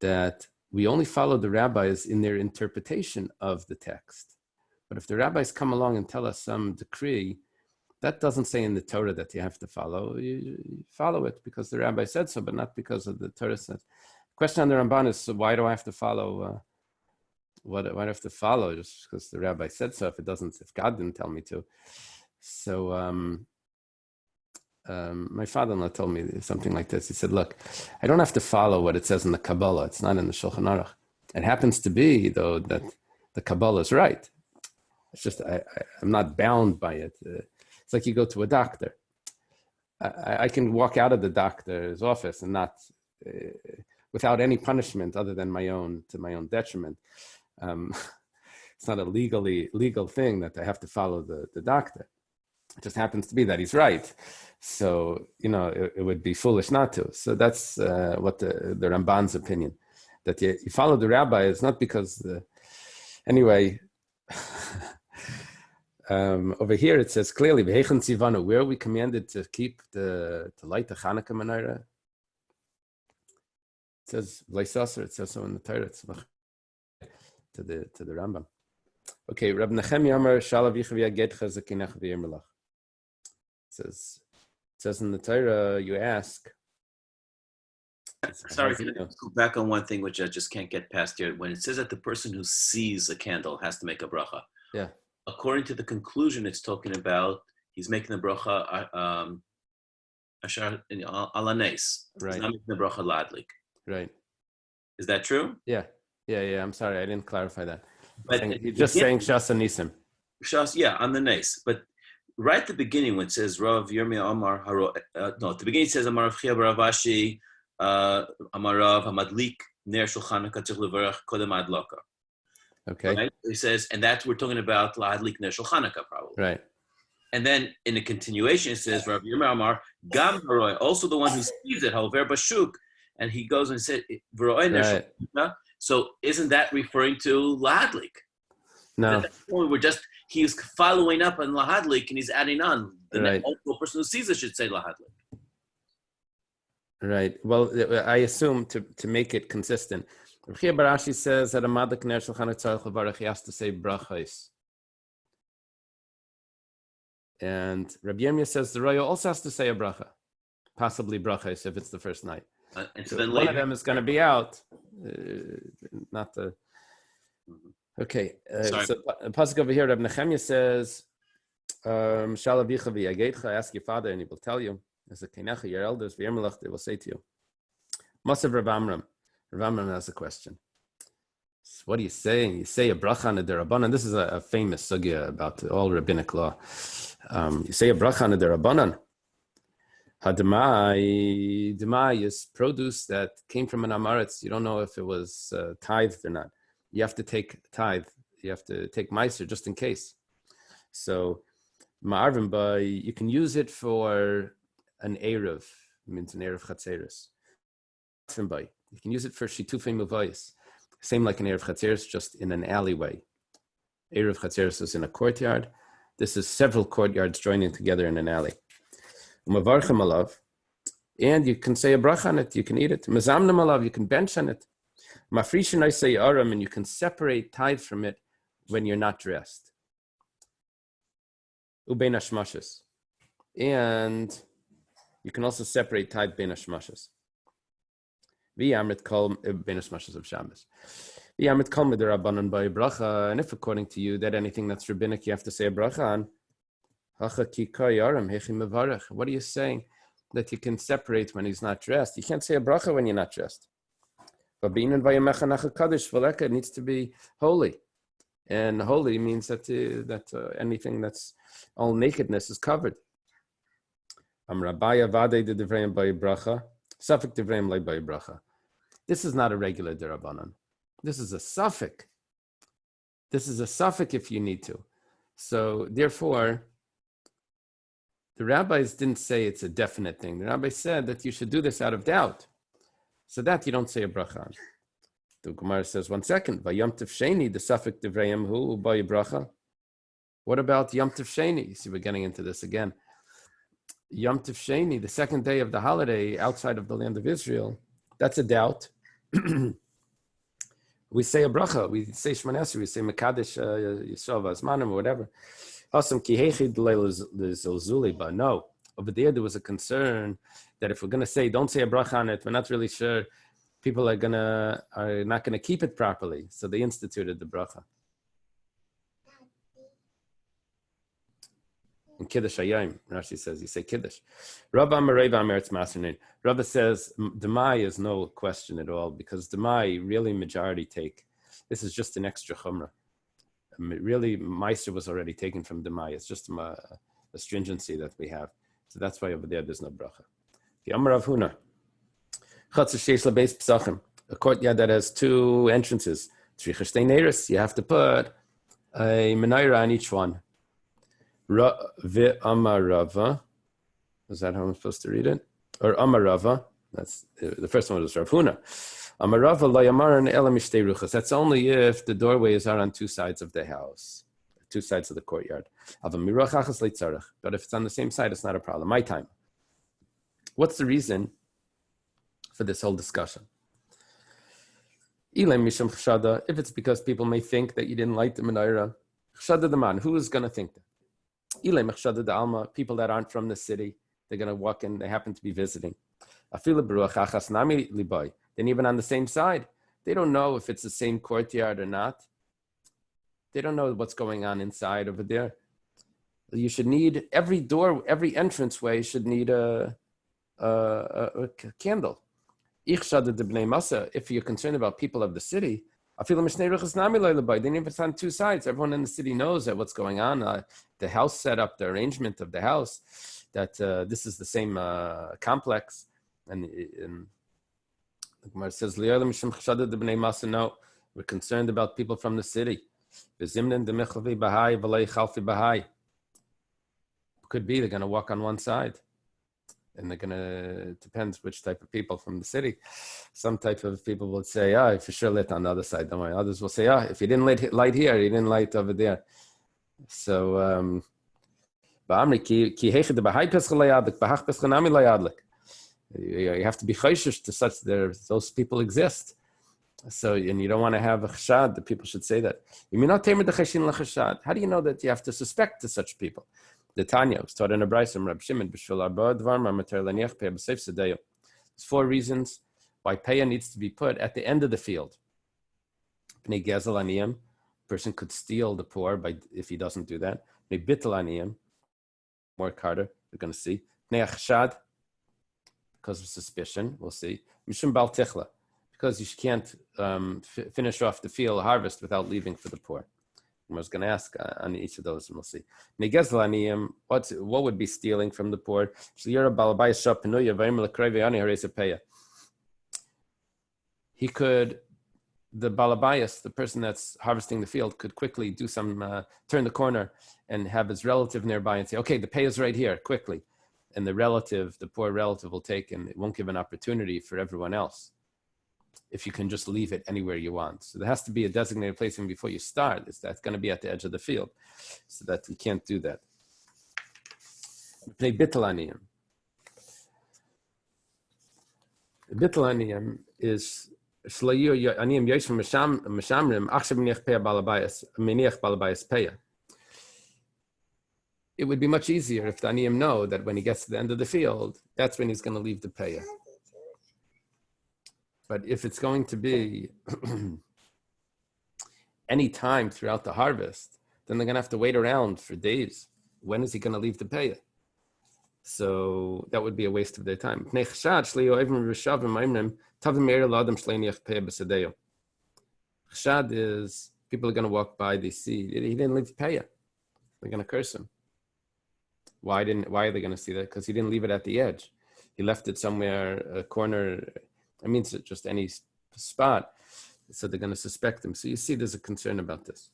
that we only follow the rabbis in their interpretation of the text. But if the rabbis come along and tell us some decree, that doesn't say in the Torah that you have to follow. You follow it because the rabbi said so, but not because of the Torah says. The question on the Ramban is, so why do I have to follow? Why do I have to follow just because the rabbi said so? If God didn't tell me to. So my father-in-law told me something like this. He said, look, I don't have to follow what it says in the Kabbalah. It's not in the Shulchan Aruch. It happens to be, though, that the Kabbalah is right. It's just, I'm not bound by it. It's like you go to a doctor. I can walk out of the doctor's office and not, without any punishment other than to my own detriment. It's not a legal thing that I have to follow the doctor. It just happens to be that he's right. So, it would be foolish not to. So that's what the Ramban's opinion, that you follow the rabbi is not because anyway, over here it says clearly, where are we commanded to light the Chanukah menorah? It says, it says so in the Torah, it's to the Rambam. Okay, Rab Nechem Amar Shalav Yichav Yagedcha Zakinach V'Yirmelach. It says in the Torah, you ask. Sorry, can I go back on one thing which I just can't get past here? When it says that the person who sees a candle has to make a bracha. Yeah. According to the conclusion, it's talking about he's making the bracha Ashar ala nes. Right. Right. Is that true? Yeah. I'm sorry, I didn't clarify that. But He's just saying Shas and Nisim. Shas, yeah, on the nes. But right at the beginning, when it says Rav Yirmiyah Amar Haro, no, at the beginning it says Amar Rav Chia bar Rav Ashi, Amar Rav Hamadlik Ner Shulchan Katzich Levarach Kodem Adlaka. Okay. Right? He says, and that's we're talking about Lahadlik Ner Shulchan probably. Right. And then in the continuation, it says Rav Yirmiyah Amar Gam Haroy, also the one who sees it, Hover Bashuk, and he goes and said V'ro'eh Ner Shulchan. So isn't that referring to Lahadlik? No. At that point, he's following up on Lahadlik and he's adding on. The Right. also person who sees it should say Lahadlik. Right. Well, I assume to make it consistent, Rav Chia bar Ashi says that a Madlik Ner Shulchan Tzarech Levarach, he has to say brachos. And Rabbi Yirmiyah says the Raya also has to say a bracha, possibly brachos if it's the first night. And So so then one later, of them is going to be out, not the. Okay, Sorry. so pasuk over here, Rabbi Nechemia says, "Shal avicha v'yageitcha." Ask your father, and he will tell you. As a kenecha, your elders, v'yirmelach, they will say to you. Masav Rav Amram. Rav Amram has a question. So what are you saying? You say a bracha on a derabanan. This is a famous sugya about all rabbinic law. You say a bracha on a derabanan. Demai is produce that came from an amaretz. You don't know if it was tithed or not. You have to take tithe. You have to take meiser just in case. So ma'arvim by, you can use it for an erev. It means an erev chatzeres. You can use it for shitufei muvayis. Same like an erev chatzeres, just in an alleyway. Erev chatzeres is in a courtyard. This is several courtyards joining together in an alley. Mavarchem alav, and you can say a bracha on it. You can eat it. Mazamnim alav, you can bench on it. Mafrishin I say aram, and you can separate tithe from it when you're not dressed. Ubein hashmashes, and you can also separate tithe bein hashmashes. V'yamrit kol bein hashmashes of Shabbos. V'yamrit kol midirabanan by bracha, and if according to you that anything that's rabbinic you have to say a bracha on. What are you saying? That you can separate when he's not dressed? You can't say a bracha when you're not dressed. But it needs to be holy. And holy means that anything that's all nakedness is covered. This is not a regular derabanan. This is a suffix. This is a suffix if you need to. So therefore, the rabbis didn't say it's a definite thing. The rabbi said that you should do this out of doubt. So that you don't say a bracha on. The Gemara says, 1 second, Vayom Tov Sheni, the suffix Divrayim hu by bracha. What about Yom Tov Sheni? You see, we're getting into this again. Yom Tov Sheni, the second day of the holiday outside of the land of Israel, that's a doubt. We say a bracha, we say Shemona Esrei, we say Mekadesh Yisrael V'Azmanim or whatever. No, over there was a concern that if we're going to say, don't say a bracha on it, we're not really sure people are not going to keep it properly. So they instituted the bracha. In Kiddush Hayom, Rashi says, you say Kiddush. Rabba says, Demai is no question at all, because Demai really majority take. This is just an extra chumrah. Really, Meister was already taken from Demai. It's just a stringency that we have. So that's why over there's no bracha. The Amar Rav Huna. A courtyard that has 2 entrances. You have to put a menorah on each one. Amar Rava. Is that how I'm supposed to read it? Or Amar Rava. That's the first one was Rav Huna. That's only if the doorways are on 2 sides of the house, 2 sides of the courtyard. But if it's on the same side, it's not a problem. My time. What's the reason for this whole discussion? If it's because people may think that you didn't light the menorah, who is going to think that? People that aren't from the city, they're going to walk in, they happen to be visiting. Then even on the same side, they don't know if it's the same courtyard or not. They don't know what's going on inside over there. You should need every door, every entranceway should need a candle. If you're concerned about people of the city, they didn't even stand two sides. Everyone in the city knows that what's going on. The house setup, the arrangement of the house, that this is the same complex. And the Gemara says, no, we're concerned about people from the city. Could be they're going to walk on one side. And they're going to, depends which type of people from the city. Some type of people will say, for sure lit on the other side, don't worry. Others will say, if you didn't light here, you didn't light over there. So, you have to be chayshish to such, those people exist. So, and you don't want to have a chashad, the people should say that. How do you know that you have to suspect to such people? The Tanya was taught in a brayso from Rab Shimon. There's 4 reasons why payah needs to be put at the end of the field. Person could steal the poor if he doesn't do that. More Carter, we're going to see. Because of suspicion, we'll see. Mishum bal tichla, because you can't finish off the field harvest without leaving for the poor. I was going to ask on each of those, and we'll see. What would be stealing from the poor? He could, the balabayas, the person that's harvesting the field, could quickly do some, turn the corner and have his relative nearby and say, okay, the pay is right here, quickly. And the poor relative will take, and it won't give an opportunity for everyone else if you can just leave it anywhere you want. So there has to be a designated place even before you start. That's going to be at the edge of the field, so that you can't do that. Bittul aniyim is it would be much easier if the aniyim know that when he gets to the end of the field, that's when he's going to leave the payah. But if it's going to be any time throughout the harvest, then they're going to have to wait around for days. When is he going to leave the payah? So that would be a waste of their time. Chashad is people are going to walk by, they see he didn't leave payah. They're going to curse him. Why are they going to see that? Because he didn't leave it at the edge. He left it somewhere, a corner. I mean, just any spot. So they're going to suspect him. So you see, there's a concern about this.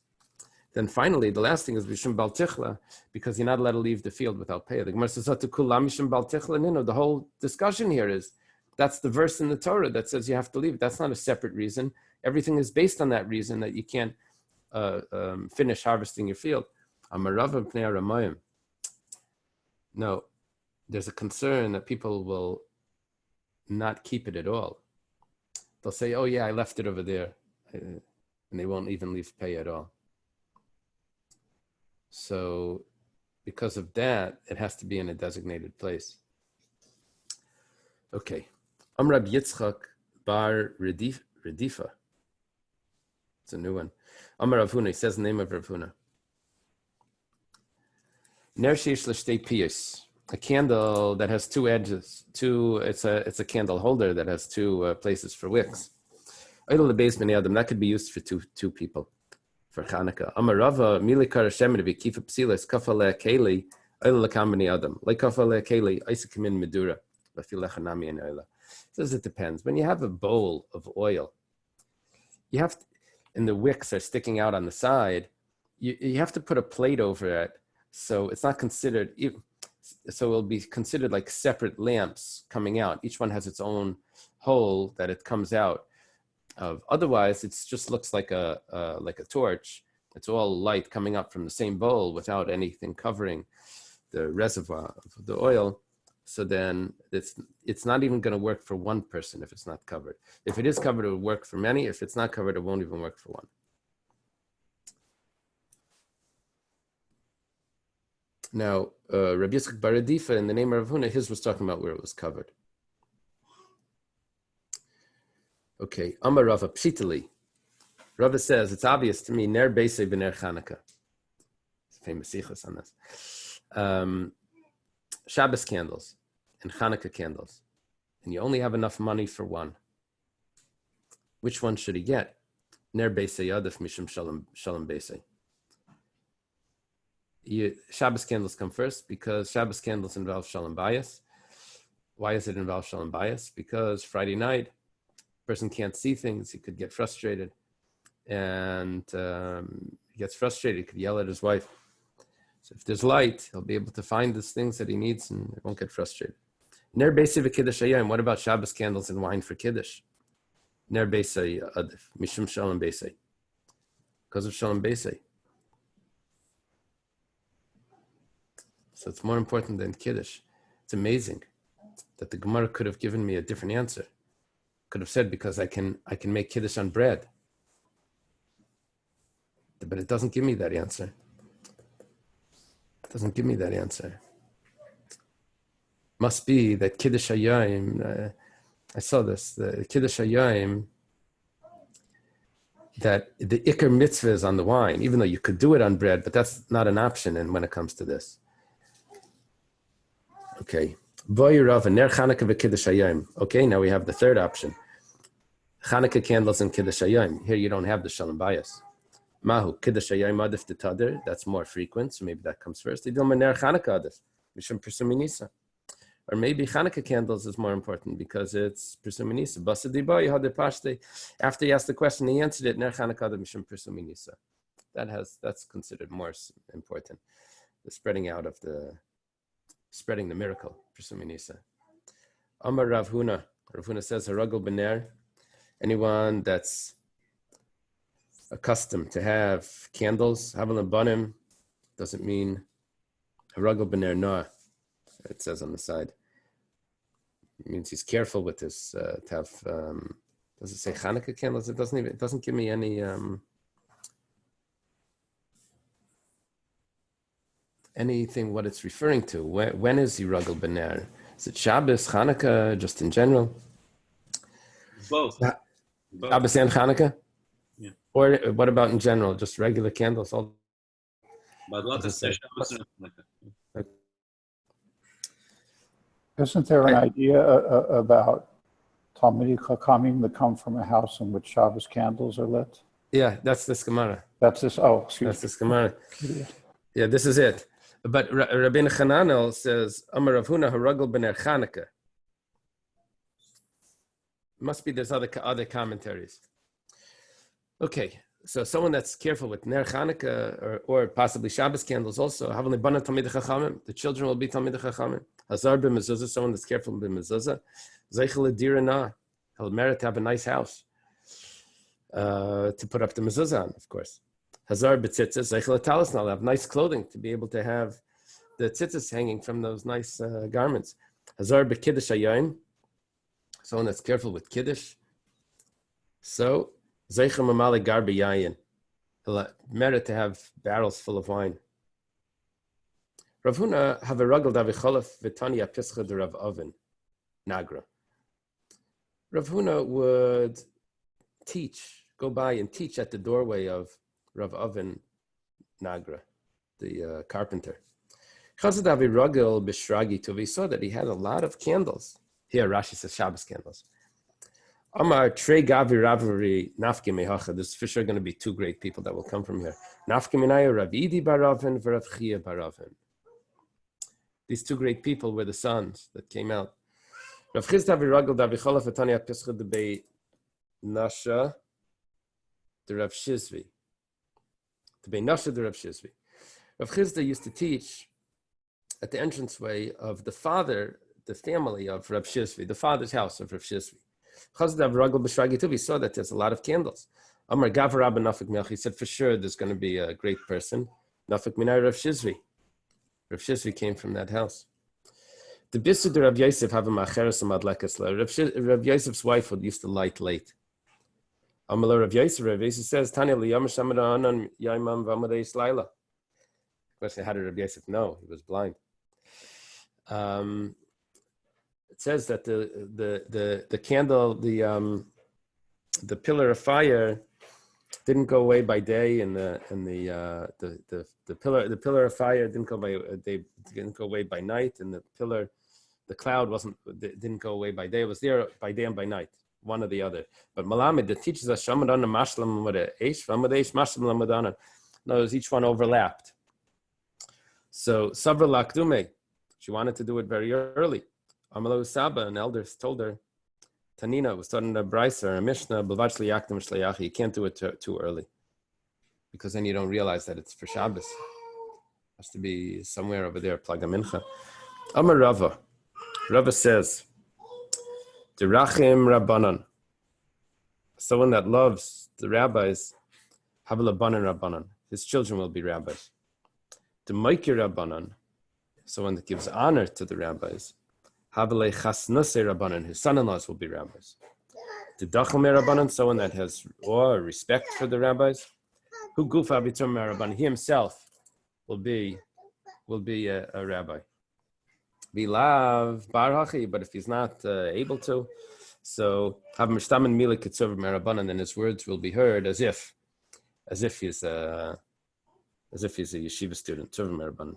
Then finally, the last thing is Mishum Bal Tichla, because you're not allowed to leave the field without payah. The Gemara says, Mishum Bal Tichla. The whole discussion here is, that's the verse in the Torah that says you have to leave it. That's not a separate reason. Everything is based on that reason that you can't finish harvesting your field. No, there's a concern that people will not keep it at all. They'll say, oh yeah, I left it over there. And they won't even leave pay at all. So because of that, it has to be in a designated place. Okay. Amrab Yitzchak bar Redifa. It's a new one. Amar Rav Huna, he says the name of Rav Huna. Ner sheish l'shtei piyos. A candle that has 2 edges. It's a candle holder that has 2 places for wicks. That could be used for two people for Chanukah. Amar Rava milikar Hashem v'kifa psilas kafa le'akeli oil lekam b'nei adam like kafa le'akeli isakamin medura v'filechanami and oila. Says it depends. When you have a bowl of oil, you have to, and the wicks are sticking out on the side, you have to put a plate over it, so it's not considered. So it'll be considered like separate lamps coming out. Each one has its own hole that it comes out of. Otherwise, it just looks like a torch. It's all light coming up from the same bowl without anything covering the reservoir of the oil. So then it's not even going to work for one person if it's not covered. If it is covered, it will work for many. If it's not covered, it won't even work for one. Now, Rabbi Yitzchak bar Redifa, in the name of Rav Huna, his was talking about where it was covered. Okay, Amar Rava Pshitali. Rava says, it's obvious to me, Ner Beisei b'Ner Chanukah. Famous sichos on this. Shabbos candles and Hanukkah candles, and you only have enough money for one, which one should he get? Ner Beisei Yadif Mishum Shalom Beisei. Shabbos candles come first because Shabbos candles involve Shalom Bayis. Why does it involve Shalom Bayis? Because Friday night, person can't see things, he could get frustrated, and he gets frustrated, he could yell at his wife. So if there's light, he'll be able to find the things that he needs and he won't get frustrated. Ner Beisei v'Kiddush Hayom. What about Shabbos candles and wine for Kiddush? Ner Beisei Adif Mishum Shalom Beisei. Because of Shalom Beisei. So it's more important than Kiddush. It's amazing that the Gemara could have given me a different answer. Could have said because I can make Kiddush on bread. But it doesn't give me that answer. It doesn't give me that answer. Must be that Kiddush Hayom, I saw this, the Kiddush Hayom, that the Iker mitzvah is on the wine, even though you could do it on bread, but that's not an option when it comes to this. Okay. Okay, now we have the third option. Chanukah candles and Kiddush Hayom. Here you don't have the Shalom Bayis. Mahu, Kiddush Hayom Adif de Tadir, that's more frequent, so maybe that comes first. Or maybe Chanukah candles is more important because it's Pirsum Nisa. After he asked the question, he answered it, Ner Chanukah Adif Mishum Pirsum Nisa. That's considered more important. The spreading out of spreading the miracle, Pirsum Nisa. Amar Rav Huna. Rav Huna says, Haragel Bener, anyone that's accustomed to have candles, Havalim Banim, doesn't mean Haragel Bener Noah. It says on the side. It means he's careful with this, to have, does it say Chanukah candles? It doesn't give me any, anything what it's referring to. When is Haragel Bener? Is it Shabbos, Chanukah, just in general? Both. Shabbos and Chanukah? Yeah. Or what about in general? Just regular candles? But lots of Shabbos and Chanukah. Isn't there an idea about Talmidei Chachamim that come from a house in which Shabbos candles are lit? Yeah, that's this Gemara. That's this. Oh, excuse That's this Gemara. Yeah, this is it. But Rabbeinu Chananel says, Amar Rav Huna Haragel Bener Chanukah. Must be there's other commentaries. Okay, so someone that's careful with Ner Chanukah or possibly Shabbos candles also, the children will be Talmidei Chachamim. Hazar b'mezuzah, someone that's careful b'mezuzah. Zeichel adirana, he'll merit to have a nice house to put up the mezuzah on, of course. Hazar b'tzitzis, zeichel talis, I'll have nice clothing to be able to have the tzitzis hanging from those nice garments. Hazar b'kiddush hayom, someone that's careful with kiddush. So zeichel mamali gar b'yayin, he'll merit to have barrels full of wine. Rav Huna have a ragel davicholef v'tanya pischa de Rav Oven, Nagra. Rav Huna would go by and teach at the doorway of Rav Oven, Nagra, the carpenter. Chazad avi ragel b'shragi tuv, he saw that he had a lot of candles. Here Rashi says Shabbos candles. Amar trei gavi ravari nafki mehacha. There's for sure going to be two great people that will come from here. Nafki minayu Rav Idi bar Oven v'Rav Chia bar Oven. These two great people were the sons that came out. Rav Chisda v'Ragel d'Avicholaf v'Tanya Pescha d'Bei Nasha the Rav Shizvi. D'Bei Nasha the Rav Shizvi. Rav Chisda used to teach at the entranceway of the family of Rav Shizvi, the father's house of Rav Shizvi. Chazda v'Ragel b'Shragi Tuv, he saw that there's a lot of candles. Amar Gav Rabba Nafik Melch, he said for sure there's going to be a great person. Nafik Minay Rav Shizvi. Rav Shizvi came from that house. The Bisud Rav Yosef have a macheres amadlekasla. Rav Yosef's wife used to light late. Amalur Rav Yosef says, Tanya liyam shamaranan yaimam v'amadeis laila. Question: how did Rav Yosef know? He was blind. It says that the candle, the pillar of fire, didn't go away by day, and the pillar of fire didn't go away by night, and the pillar The cloud didn't go away by day. It was there by day and by night, one or the other. But Malamed, that teaches us Shamadana Mashlam with a Eish, Vamadesh Mashlam Lamadana. No, each one overlapped. So Sabra Lakdume, she wanted to do it very early. Amalo Saba, an elder, told her, Tanina was taught in a Brisa, a Mishnah, Bavachli Yakdim Shleyachi, you can't do it too early. Because then you don't realize that it's for Shabbos. It has to be somewhere over there, Plaga Mincha. Amar Rava. Rava says, Derachim Rabbanan. Someone that loves the rabbis, Havalabanan Rabbanan. His children will be rabbis. The Maikir Rabbanan, someone that gives honor to the rabbis. Havale Chasnase Rabbanan, his son-in-laws will be rabbis. The Dachame Rabbanan, someone that has awe or respect for the rabbis. Who Gufa Bitum Rabbanan, he himself will be a rabbi. Bilav Barhachi, but if he's not able to, so have Mishtaman Milik Ketzuv Merabanan, then his words will be heard as if he's a yeshiva student. Tzuv Merabanan.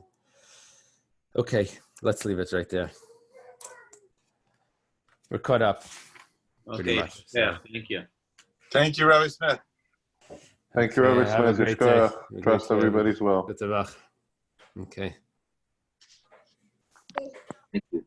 Okay, let's leave it right there. We're caught up. Pretty Okay. much, so. Yeah. Thank you. Thank you, Rabbi Smith. Thank you, Rabbi have a Smith. great day. Trust everybody's well. Okay. Thank you.